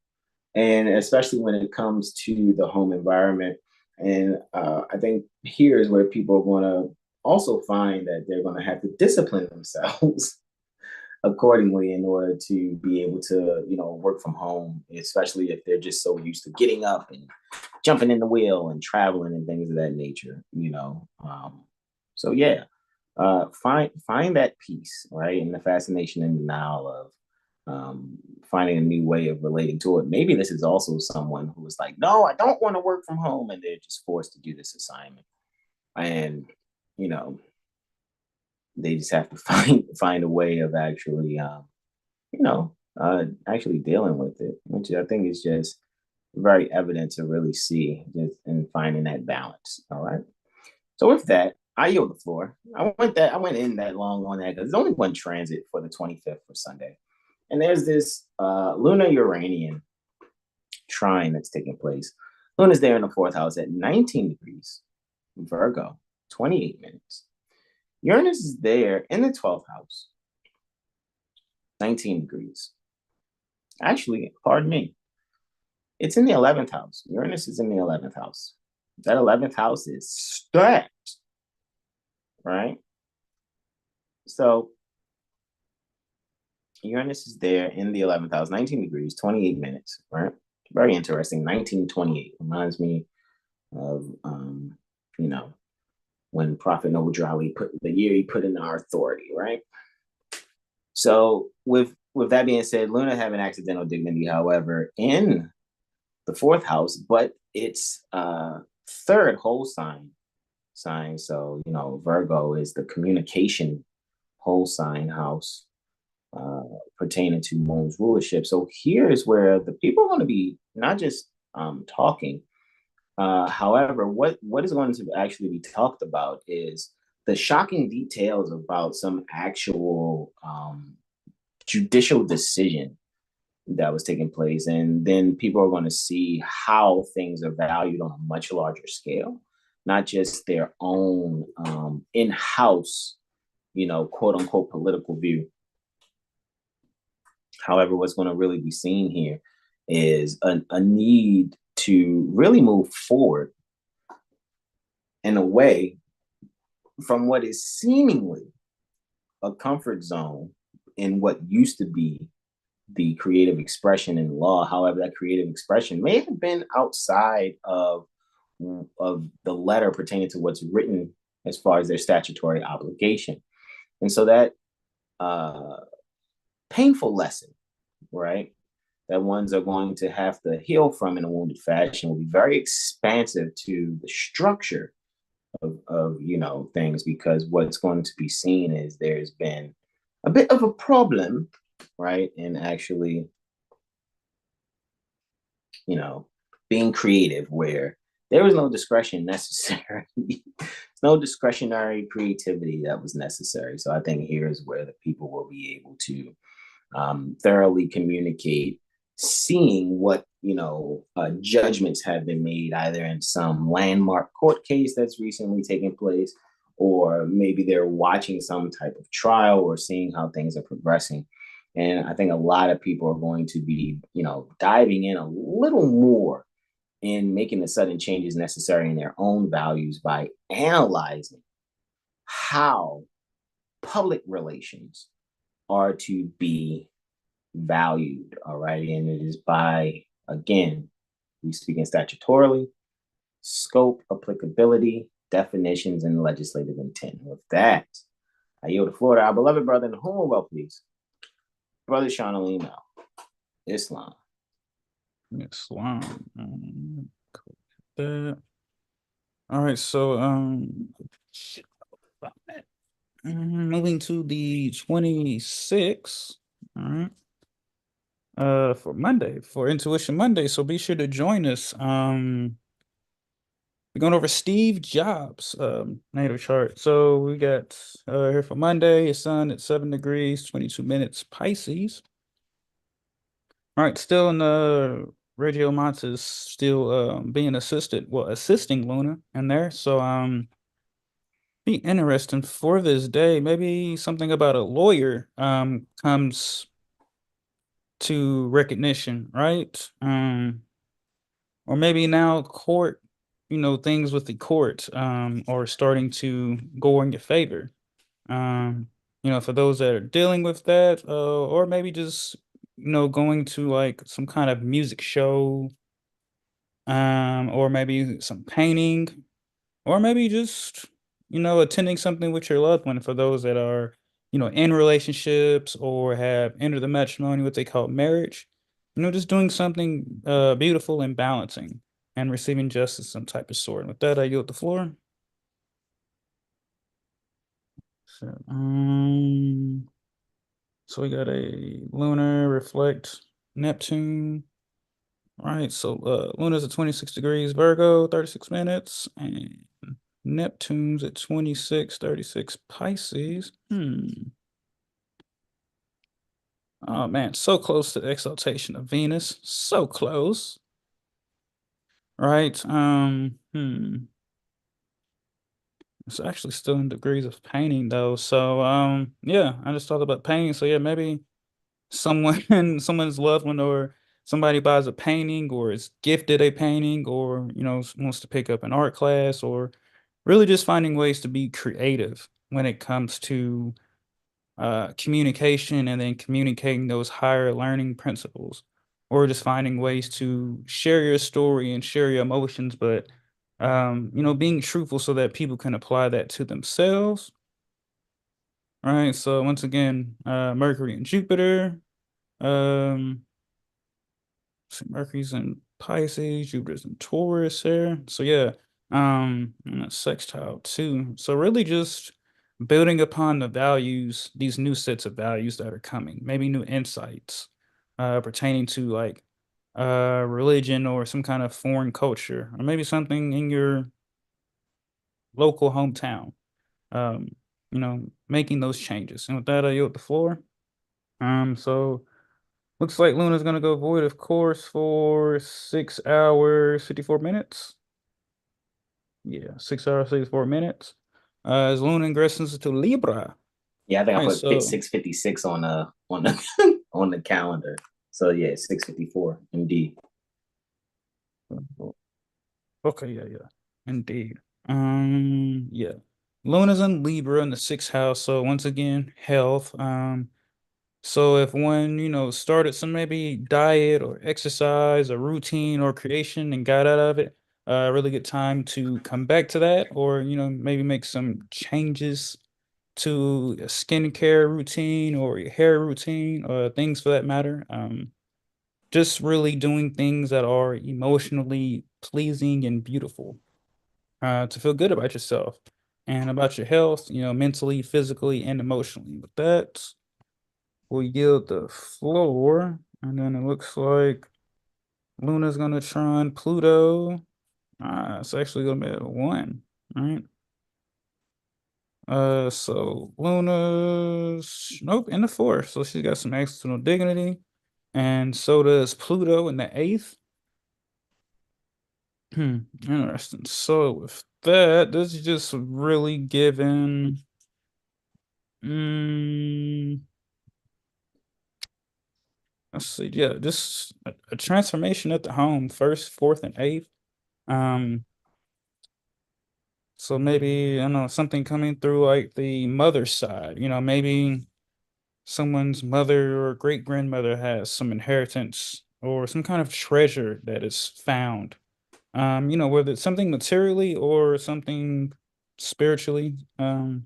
Speaker 1: and especially when it comes to the home environment. And I think here is where people are going to also find that they're going to have to discipline themselves accordingly in order to be able to, you know, work from home, especially if they're just so used to getting up and jumping in the wheel and traveling and things of that nature, you know. So yeah, find that peace, right, and the fascination and denial of finding a new way of relating to it. Maybe this is also someone who is like, no, I don't want to work from home, and they're just forced to do this assignment, and you know, they just have to find a way of actually, actually dealing with it, which I think is just very evident to really see just in finding that balance. All right. So with that, I yield the floor. I went in that long on that because there's only one transit for the 25th for Sunday. And there's this lunar Uranian trine that's taking place. Luna's there in the fourth house at 19 degrees, Virgo, 28 minutes. Uranus is there in the 12th house, 19 degrees. Actually, pardon me, it's in the 11th house. Uranus is in the 11th house. That 11th house is stacked, right? So Uranus is there in the 11th house, 19 degrees, 28 minutes, right? Very interesting. 1928 reminds me of, you know, when Prophet Noble Ali put the year he put in our authority, right? So with that being said, Luna have an accidental dignity, however, in the fourth house, but it's third whole sign. So, you know, Virgo is the communication whole sign house pertaining to Moon's rulership. So here is where the people are going to be not just talking. However, what is going to actually be talked about is the shocking details about some actual judicial decision that was taking place. And then people are going to see how things are valued on a much larger scale. not just their own in-house, quote unquote political view. However, what's going to really be seen here is a need to really move forward in a way from what is seemingly a comfort zone in what used to be the creative expression in law. However, that creative expression may have been outside of the letter pertaining to what's written as far as their statutory obligation. And so that painful lesson, right, that ones are going to have to heal from in a wounded fashion will be very expansive to the structure of things, because what's going to be seen is there's been a bit of a problem, right, in actually being creative, where there was no discretion necessary. No discretionary creativity that was necessary. So I think here is where the people will be able to thoroughly communicate, seeing what judgments have been made either in some landmark court case that's recently taken place, or maybe they're watching some type of trial or seeing how things are progressing. And I think a lot of people are going to be, diving in a little more in making the sudden changes necessary in their own values by analyzing how public relations are to be valued. All right. And it is by, again, we speaking statutorily, scope, applicability, definitions, and legislative intent. With that, I yield the floor to our beloved brother, in whom well, please. Brother Sean Alino, Islam.
Speaker 2: That. All right, so moving to the 26th. All right. For Monday, for Intuition Monday. So be sure to join us. We're going over Steve Jobs' natal chart. So we got here for Monday, his sun at 7 degrees, 22 minutes, Pisces. All right, still in the Radio Montes, still being assisting Luna in there. So be interesting for this day. Maybe something about a lawyer comes to recognition, right? Or maybe now court, things with the court are starting to go in your favor. For those that are dealing with that, or maybe just, going to like some kind of music show, or maybe some painting, or maybe just, attending something with your loved one for those that are, in relationships or have entered the matrimony, what they call marriage. Just doing something beautiful and balancing and receiving justice, some type of sort. And with that, I yield the floor. So we got a lunar reflect Neptune. All right, so Luna's at 26 degrees Virgo, 36 minutes, and Neptune's at 26, 36 Pisces. Oh man, so close to the exaltation of Venus. So close. Right. It's actually still in degrees of painting though. So yeah, I just talked about painting. So yeah, maybe someone's loved one or somebody buys a painting or is gifted a painting or wants to pick up an art class, or really just finding ways to be creative when it comes to communication and then communicating those higher learning principles, or just finding ways to share your story and share your emotions, but being truthful so that people can apply that to themselves. All right, so once again, Mercury and Jupiter. So Mercury's in Pisces, Jupiter's in Taurus here. So yeah, and a sextile too. So really just building upon the values, these new sets of values that are coming, maybe new insights pertaining to like religion or some kind of foreign culture, or maybe something in your local hometown. Making those changes. And with that, I yield the floor. So looks like Luna's gonna go void, of course, for 6 hours, 54 minutes. Yeah, 6 hours, 64 minutes. As Luna ingresses to Libra.
Speaker 1: Yeah, I think I
Speaker 2: All right,
Speaker 1: put
Speaker 2: so
Speaker 1: 6:56 on the on the calendar. So yeah, 6:54 indeed.
Speaker 2: okay, yeah, indeed. Yeah. Luna's in Libra in the sixth house, so once again, health. So if one, started some maybe diet or exercise or routine or creation and got out of it, really good time to come back to that, or maybe make some changes to a skincare routine or your hair routine or things for that matter. Just really doing things that are emotionally pleasing and beautiful, to feel good about yourself and about your health, mentally, physically, and emotionally. With that, we'll yield the floor. And then it looks like Luna's gonna trine Pluto. It's actually gonna be at 1. All right. So Luna's nope in the fourth, so she's got some external dignity, and so does Pluto in the eighth. Interesting. So with that, this is just really given. Mm, let's see. Yeah, just a transformation at the home, first, fourth, and eighth. Um, so maybe I don't know something coming through like the mother side. Maybe someone's mother or great grandmother has some inheritance or some kind of treasure that is found. Whether it's something materially or something spiritually, for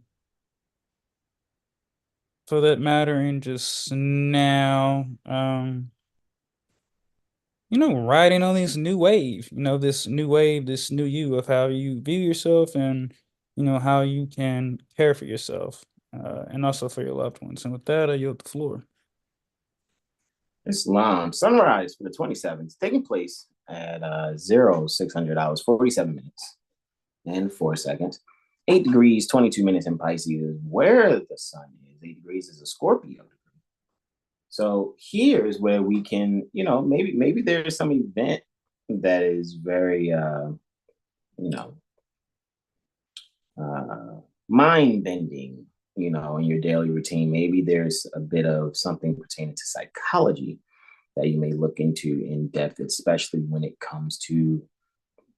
Speaker 2: that matter, and just now, riding on this new wave, this new wave, this new you of how you view yourself and, how you can care for yourself, and also for your loved ones. And with that, I yield the floor.
Speaker 1: Islam sunrise for the 27th, taking place at 0600 hours, 47 minutes and 4 seconds. 8 degrees, 22 minutes in Pisces, where the sun is. 8 degrees is a Scorpio. So here's where we can, maybe there's some event that is very, you know, mind bending, in your daily routine. Maybe there's a bit of something pertaining to psychology that you may look into in depth, especially when it comes to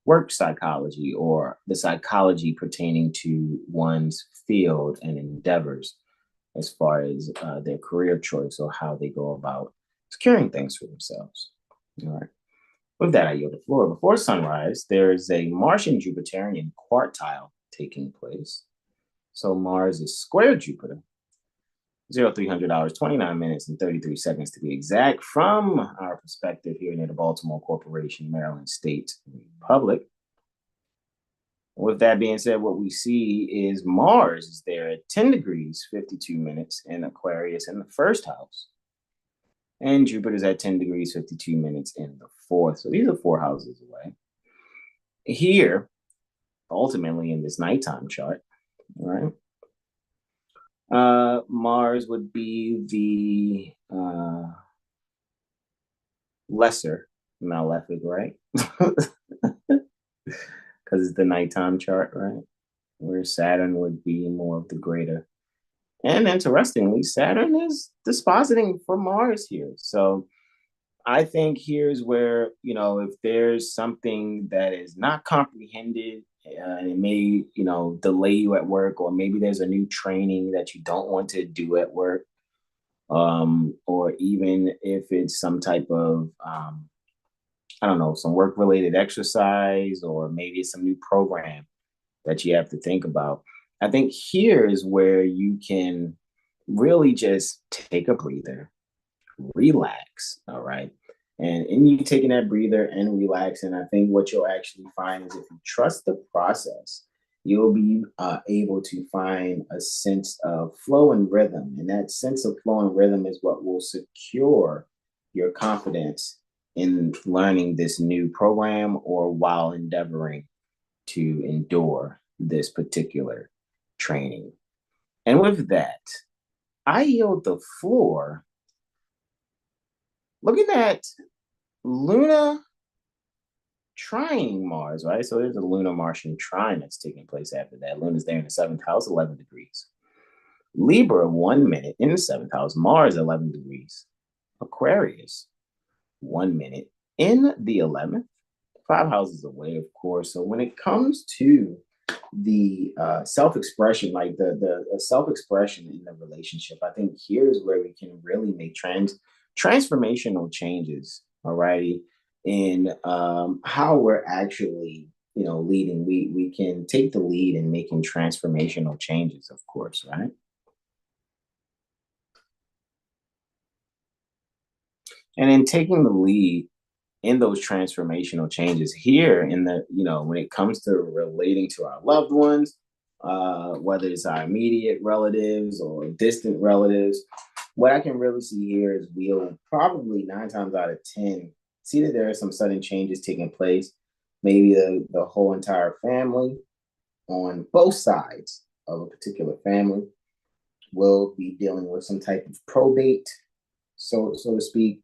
Speaker 1: work psychology or the psychology pertaining to one's field and endeavors as far as their career choice or how they go about securing things for themselves. All right. With that, I yield the floor. Before sunrise, there is a Martian Jupiterian quartile taking place. So Mars is square Jupiter, 0300 hours, 29 minutes, and 33 seconds to be exact, from our perspective here near the Baltimore Corporation, Maryland State Republic. With that being said, what we see is Mars is there at 10 degrees, 52 minutes in Aquarius in the first house. And Jupiter's at 10 degrees, 52 minutes in the fourth. So these are 4 houses away. Here, ultimately in this nighttime chart, right? Mars would be the lesser malefic, right? Because it's the nighttime chart, right? Where Saturn would be more of the greater. And interestingly, Saturn is dispositing for Mars here. So I think here's where, if there's something that is not comprehended, and it may, delay you at work, or maybe there's a new training that you don't want to do at work, or even if it's some type of, I don't know, some work related exercise, or maybe it's some new program that you have to think about. I think here is where you can really just take a breather, relax. All right. And in you taking that breather and relaxing, I think what you'll actually find is if you trust the process, you'll be able to find a sense of flow and rhythm. And that sense of flow and rhythm is what will secure your confidence in learning this new program or while endeavoring to endure this particular training. And with that, I yield the floor. Looking at Luna trining Mars, right? So there's a lunar Martian trine that's taking place after that. Luna's there in the seventh house, 11 degrees. Libra, 1 minute in the seventh house, Mars, 11 degrees. Aquarius, 1 minute in the 11th, 5 houses away, of course. So when it comes to the self-expression, like the self-expression in the relationship, I think here's where we can really make transformational changes, alrighty, in how we're actually, leading. We can take the lead in making transformational changes, of course, right? And in taking the lead in those transformational changes here in the, when it comes to relating to our loved ones, whether it's our immediate relatives or distant relatives, what I can really see here is we'll probably 9 times out of 10 see that there are some sudden changes taking place. Maybe the whole entire family on both sides of a particular family will be dealing with some type of probate, so to speak.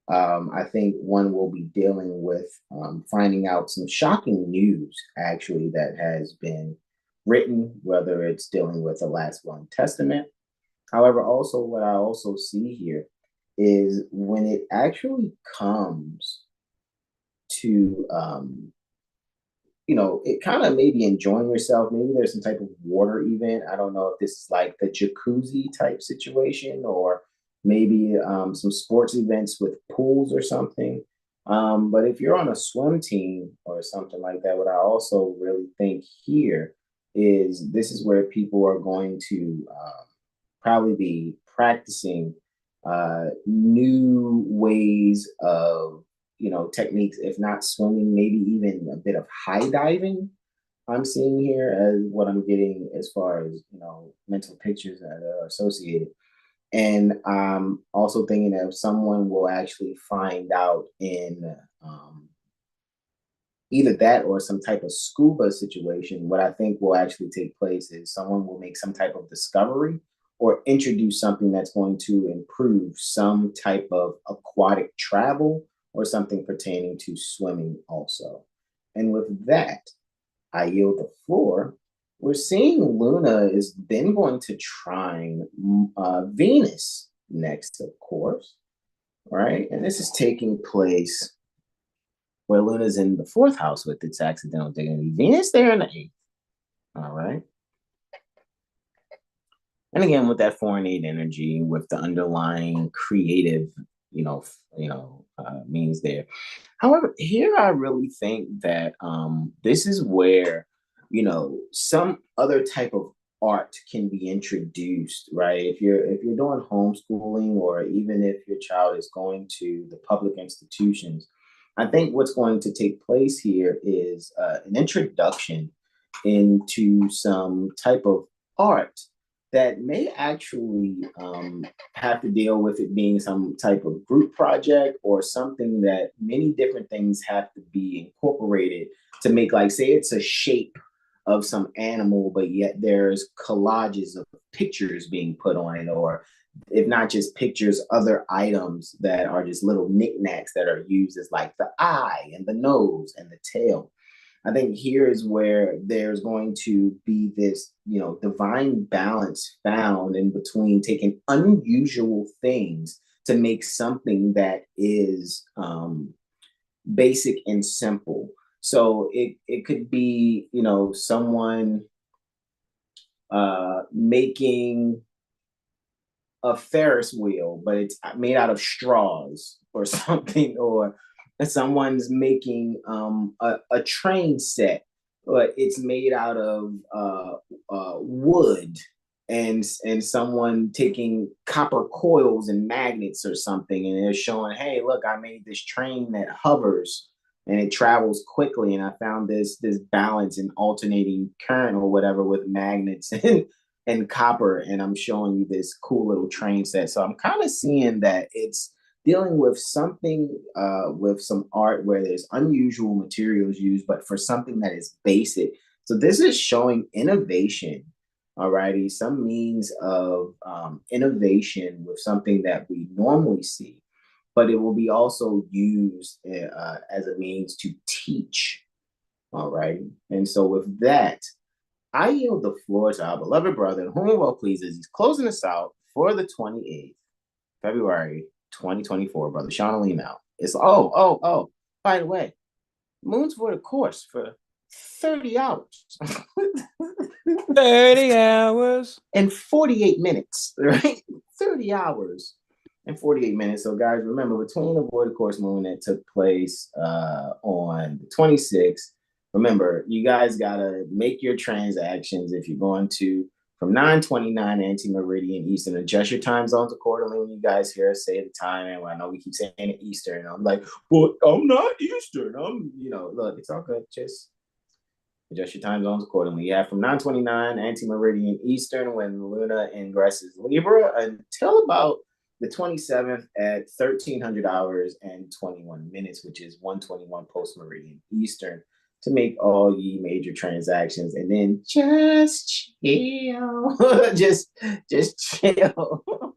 Speaker 1: I think one will be dealing with finding out some shocking news, actually, that has been written, whether it's dealing with the last will and testament. However, also, what I also see here is when it actually comes to it kind of maybe enjoying yourself. Maybe there's some type of water event. I don't know if this is like the jacuzzi type situation or maybe some sports events with pools or something. But if you're on a swim team or something like that, what I also really think here is this is where people are going to probably be practicing new ways of techniques, if not swimming, maybe even a bit of high diving. I'm seeing here as what I'm getting as far as mental pictures that are associated. And I'm also thinking that if someone will actually find out in either that or some type of scuba situation, what I think will actually take place is someone will make some type of discovery or introduce something that's going to improve some type of aquatic travel or something pertaining to swimming also. And with that, I yield the floor. We're seeing Luna is then going to trine Venus next, of course, right? And this is taking place where Luna's in the fourth house with its accidental dignity. Venus there in the eighth, all right? And again, with that foreign aid energy, with the underlying creative, means there. However, here I really think that this is where, some other type of art can be introduced, right? If you're doing homeschooling or even if your child is going to the public institutions, I think what's going to take place here is an introduction into some type of art that may actually have to deal with it being some type of group project or something that many different things have to be incorporated to make, like, say it's a shape of some animal, but yet there's collages of pictures being put on it, or if not just pictures, other items that are just little knickknacks that are used as like the eye and the nose and the tail. I think here is where there's going to be this, divine balance found in between taking unusual things to make something that is basic and simple. So it could be, someone making a Ferris wheel, but it's made out of straws or something, or someone's making a train set, but it's made out of wood, and someone taking copper coils and magnets or something, and they're showing, hey, look, I made this train that hovers and it travels quickly, and I found this balance and alternating current or whatever with magnets and copper, and I'm showing you this cool little train set. So I'm kind of seeing that it's dealing with something with some art where there's unusual materials used, but for something that is basic. So this is showing innovation, alrighty, some means of innovation with something that we normally see. but it will be also used as a means to teach. All right. And so with that, I yield the floor to our beloved brother, whom well pleases. He's closing us out for the 28th February 2024, brother Sean Lee now. It's by the way, moon's for the course for 30 hours.
Speaker 2: 30 hours.
Speaker 1: And 48 minutes, right? 30 hours and 48 minutes. So, guys, remember between the void of course moon that took place on the 26th, remember, you guys got to make your transactions if you're going to from 9:29 anti-meridian Eastern. Adjust your time zones accordingly when you guys hear us say the time. And I know we keep saying it Eastern. I'm like, well, I'm not Eastern. Look, it's all good. Just adjust your time zones accordingly. Yeah, from 9:29 anti-meridian Eastern when Luna ingresses Libra until about the 27th at 1300 hours and 21 minutes, which is 1:21 post-meridian Eastern, to make all ye major transactions, and then just chill. just chill.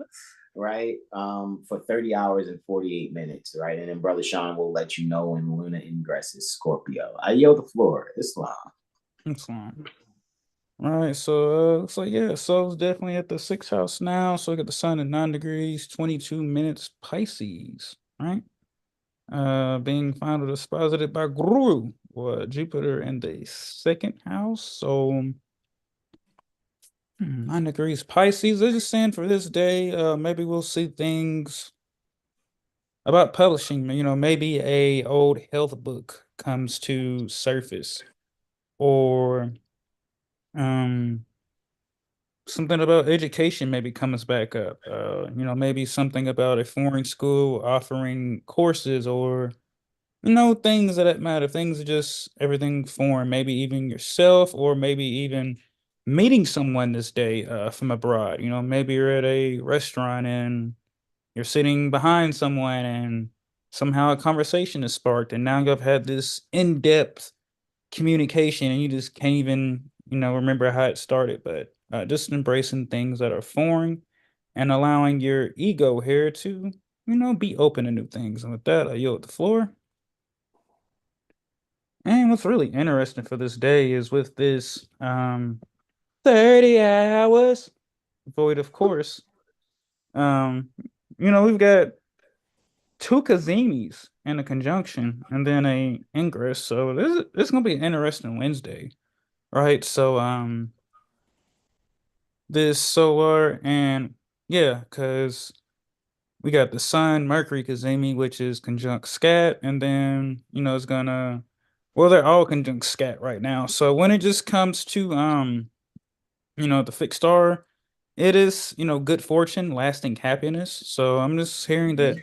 Speaker 1: Right? For 30 hours and 48 minutes, right? And then Brother Sean will let you know when Luna ingresses Scorpio. I yield the floor. Islam.
Speaker 2: Excellent. All right, so yeah, so it's definitely at the sixth house now. So we got the sun at 9 degrees, 22 minutes Pisces, right? Being founded exposited by Guru or Jupiter in the second house. So 9 degrees Pisces. They're just saying for this day, maybe we'll see things about publishing. Maybe a old health book comes to surface, or um something about education maybe comes back up. Maybe something about a foreign school offering courses, or things of that matter. Things are just everything foreign. Maybe even yourself, or maybe even meeting someone this day from abroad. Maybe you're at a restaurant and you're sitting behind someone, and somehow a conversation is sparked, and now you've had this in-depth communication, and you just can't even remember how it started. But just embracing things that are foreign and allowing your ego here to be open to new things. And with that, I yield the floor. And what's really interesting for this day is with this 30 hours void of course, um we've got two Kazimis in a conjunction and then a ingress. So this is gonna be an interesting Wednesday, right? So this solar, and yeah, because we got the Sun Mercury Kazemi, which is conjunct scat, and then it's gonna, well, they're all conjunct scat right now. So when it just comes to the fixed star, it is good fortune, lasting happiness. So I'm just hearing that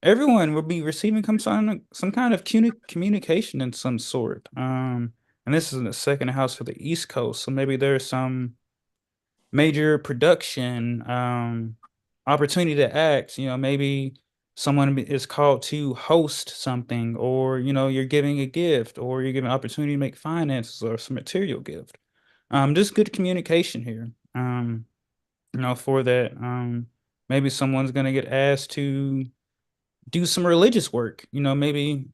Speaker 2: everyone will be receiving some kind of communication in some sort. And this is in the second house for the East Coast, so maybe there's some major production opportunity to act. Maybe someone is called to host something, or you're giving a gift, or you're giving an opportunity to make finances or some material gift. Just good communication here. For that. Maybe someone's gonna get asked to do some religious work, maybe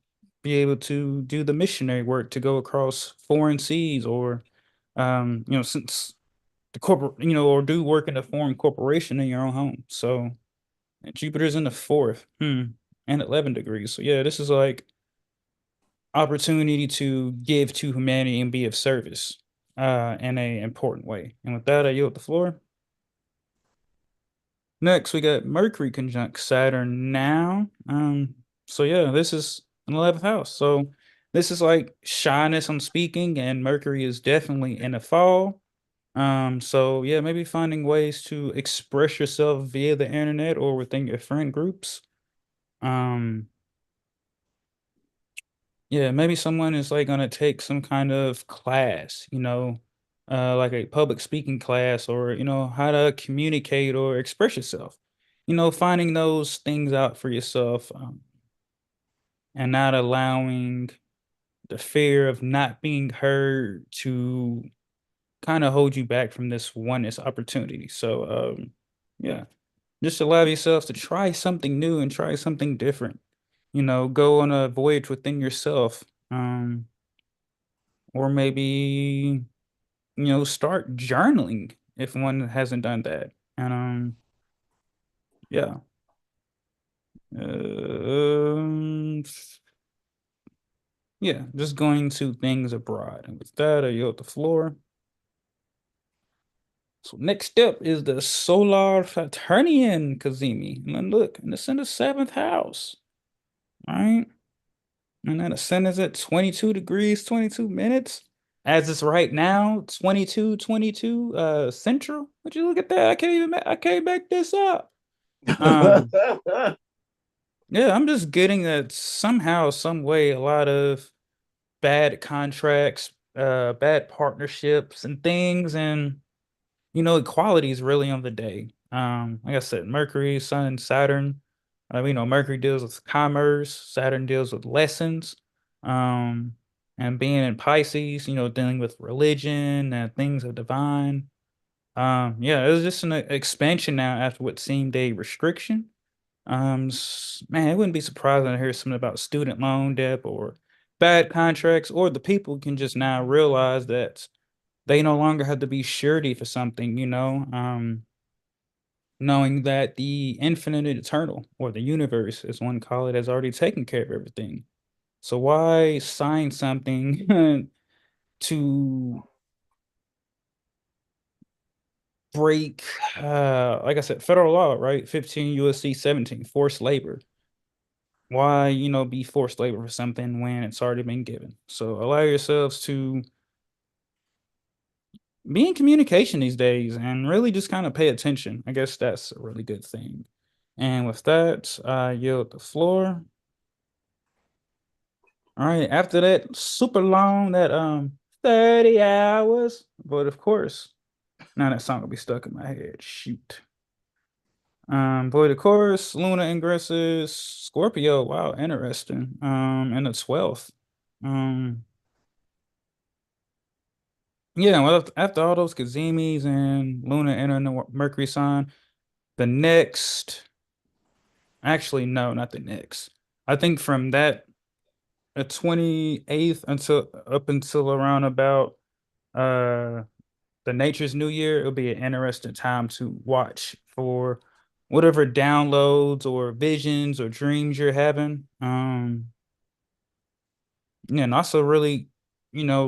Speaker 2: be able to do the missionary work to go across foreign seas, or since the corporate, or do work in a foreign corporation in your own home. So and Jupiter's in the fourth, and 11 degrees. So yeah, this is like opportunity to give to humanity and be of service in a important way. And with that, I yield the floor. Next, we got Mercury conjunct Saturn now. So yeah, this is an 11th house. So this is like shyness on speaking, and Mercury is definitely in the fall. So yeah, maybe finding ways to express yourself via the internet or within your friend groups. Um, yeah, maybe someone is like gonna take some kind of class, like a public speaking class, or how to communicate or express yourself. Finding those things out for yourself, and not allowing the fear of not being heard to kind of hold you back from this oneness opportunity. So, yeah. Just allow yourselves to try something new and try something different. Go on a voyage within yourself. Or maybe, start journaling if one hasn't done that. And yeah. Um, yeah, just going to things abroad. And with that, I yield the floor. So next up is the Solar Saturnian Kazemi. And then look, and it's in the seventh house. All right. And then the sun is at 22 degrees, 22 minutes. As it's right now, 22 central. Would you look at that? I can't make this up. Um, yeah, I'm just getting that somehow, some way, a lot of bad contracts, bad partnerships and things, and equality is really on the day. Like I said, Mercury, Sun, Saturn. Mercury deals with commerce, Saturn deals with lessons. Um, and being in Pisces, dealing with religion and things of divine. Yeah, it was just an expansion now after what seemed a restriction. Man, it wouldn't be surprising to hear something about student loan debt or bad contracts, or the people can just now realize that they no longer have to be surety for something, knowing that the infinite and eternal, or the universe, as one call it, has already taken care of everything. So why sign something to break, like I said, federal law, right? 15 USC 17, forced labor. Why, be forced labor for something when it's already been given? So allow yourselves to be in communication these days and really just kind of pay attention. I guess that's a really good thing. And with that, I yield the floor. All right, after that super long, that 30 hours. But of course, now that song will be stuck in my head. Shoot. Boy, the chorus, Luna ingresses Scorpio. Wow, interesting. And the 12th. Um, yeah, well, after all those Kazimis and Luna entering the Mercury sign, the next, actually, no, not the next. I think from that 28th until up until around about uh the Nature's New Year, it'll be an interesting time to watch for whatever downloads or visions or dreams you're having. Yeah, and also really,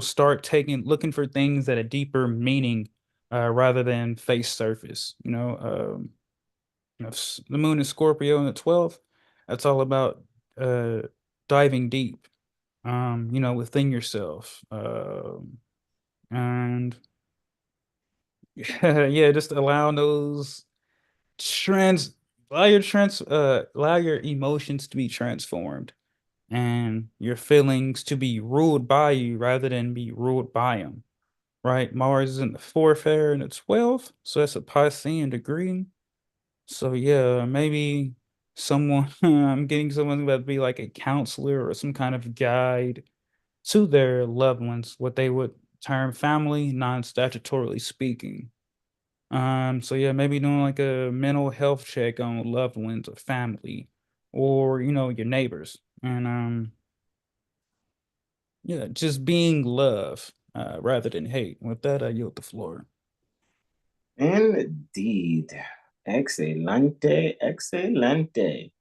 Speaker 2: start looking for things that a deeper meaning, rather than face surface. The moon is Scorpio in the 12th. That's all about uh diving deep, within yourself. And yeah, just allow those trans allow your emotions to be transformed and your feelings to be ruled by you rather than be ruled by them. Right? Mars is in the fourth air and the 12th, so that's a Piscean degree. So yeah, maybe someone I'm getting someone that would be like a counselor or some kind of guide to their loved ones, what they would term family, non-statutorily speaking. So yeah, maybe doing like a mental health check on loved ones or family or your neighbors. And yeah, just being love rather than hate. With that, I yield the floor.
Speaker 1: Indeed. Excelente, excelente.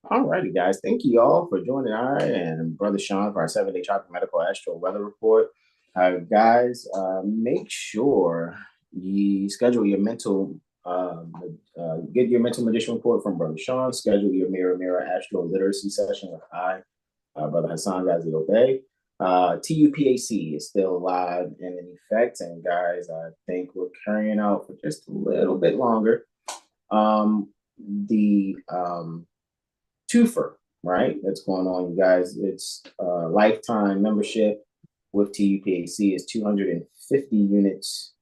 Speaker 1: Alrighty, guys. Thank you all for joining I and Brother Sean for our 7-day tropical medical astro weather report. Guys, make sure you schedule your get your mental magician report from Brother Sean. Schedule your mirror astro literacy session with Brother Hasan Ghazi Obey. TUPAC is still live and in effect. And guys, I think we're carrying out for just a little bit longer. The twofer, right? That's going on, you guys. It's lifetime membership with TUPAC is 250 units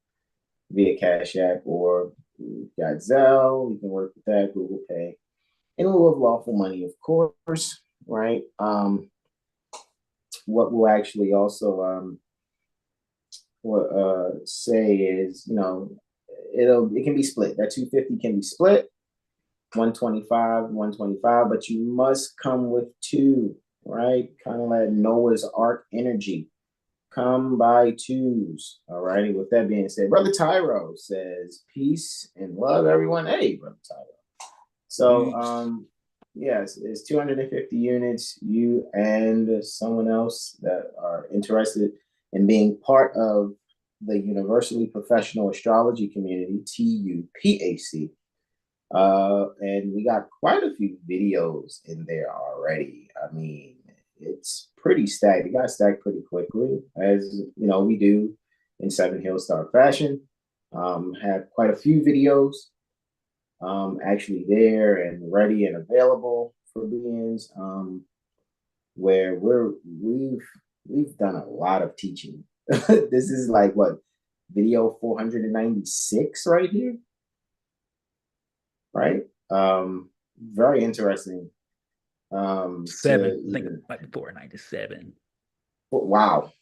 Speaker 1: via CashApp, or you got Zelle. You can work with that, Google Pay, in lieu of lawful money, of course, right? What we'll actually also say is, it can be split. That 250 can be split. 125, but you must come with two, right? Kind of like Noah's Ark energy. Come by twos. All righty. With that being said, Brother Tyro says, peace and love, everyone. Hey, Brother Tyro. So, yes, it's 250 units. You and someone else that are interested in being part of the Universally Professional Astrology Community, TUPAC. And we got quite a few videos in there already. I mean, it's pretty stacked. It got stacked pretty quickly, as you know, we do in 7HealStar fashion. Have quite a few videos actually there and ready and available for beings, where we've done a lot of teaching. This is like what, video 496 right here, right? Very interesting.
Speaker 2: Seven, I think like 497.
Speaker 1: Wow.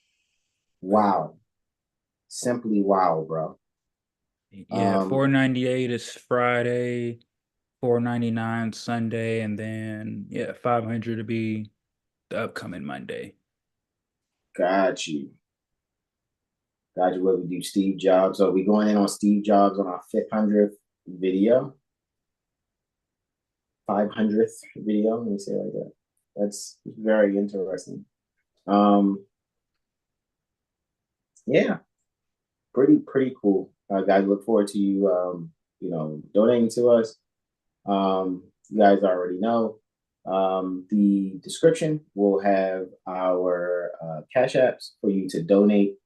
Speaker 1: Simply wow, bro.
Speaker 2: Yeah, 498 is Friday, 499 Sunday, and then 500 to be the upcoming Monday.
Speaker 1: Got you. Where we do Steve Jobs. So we going in on Steve Jobs on our 500th video. 500th video. Let me say it like that. That's very interesting. Yeah, pretty cool. Guys, look forward to you, donating to us. You guys already know. The description will have our cash apps for you to donate.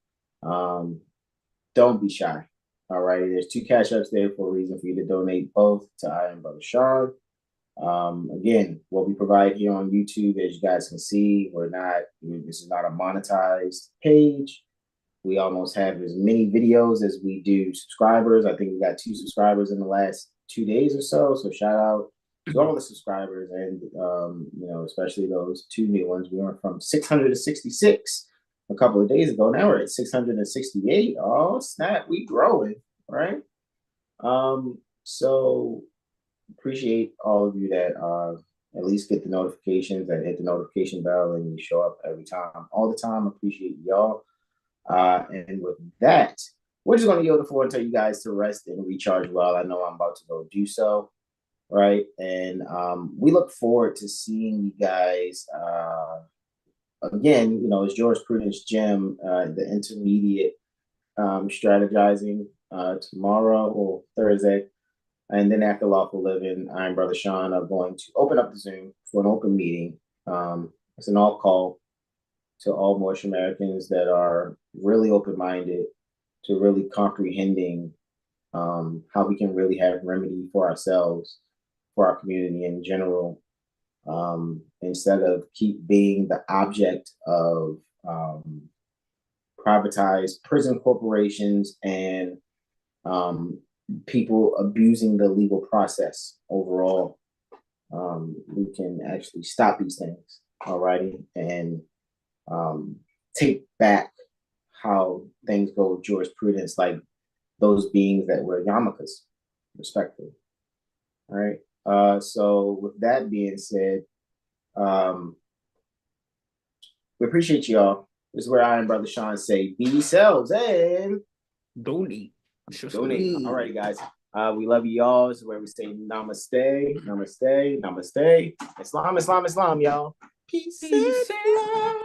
Speaker 1: Don't be shy. All right, there's two cash apps there for a reason, for you to donate both to I and Brother Sean. Again, what we provide here on YouTube, as you guys can see, this is not a monetized page. We almost have as many videos as we do subscribers. I think we got 2 subscribers in the last 2 days or so. So shout out to all the subscribers, and especially those 2 new ones. We went from 666 a couple of days ago. Now we're at 668. Oh snap, we growing, right? So appreciate all of you that at least get the notifications and hit the notification bell, and you show up every time, all the time. Appreciate y'all. And with that, we're just going to yield the floor and tell you guys to rest and recharge well. I know I'm about to go do so, right? And we look forward to seeing you guys again. It's Jurisprudence Gym, the intermediate strategizing tomorrow or Thursday. And then after Lawful Living, I and Brother Sean are going to open up the Zoom for an open meeting. It's an all call to all Moorish Americans that are really open-minded to really comprehending how we can really have remedy for ourselves, for our community in general, instead of keep being the object of privatized prison corporations and people abusing the legal process overall. We can actually stop these things, alrighty, and take back how things go with jurisprudence, like those beings that were yarmulkes, respectfully. All right. So with that being said, we appreciate y'all. This is where I and Brother Sean say, be yourselves and
Speaker 2: donate.
Speaker 1: Donate. All right, guys. We love you all. This is where we say namaste, namaste, namaste. Islam, Islam, Islam, y'all. Peace and love.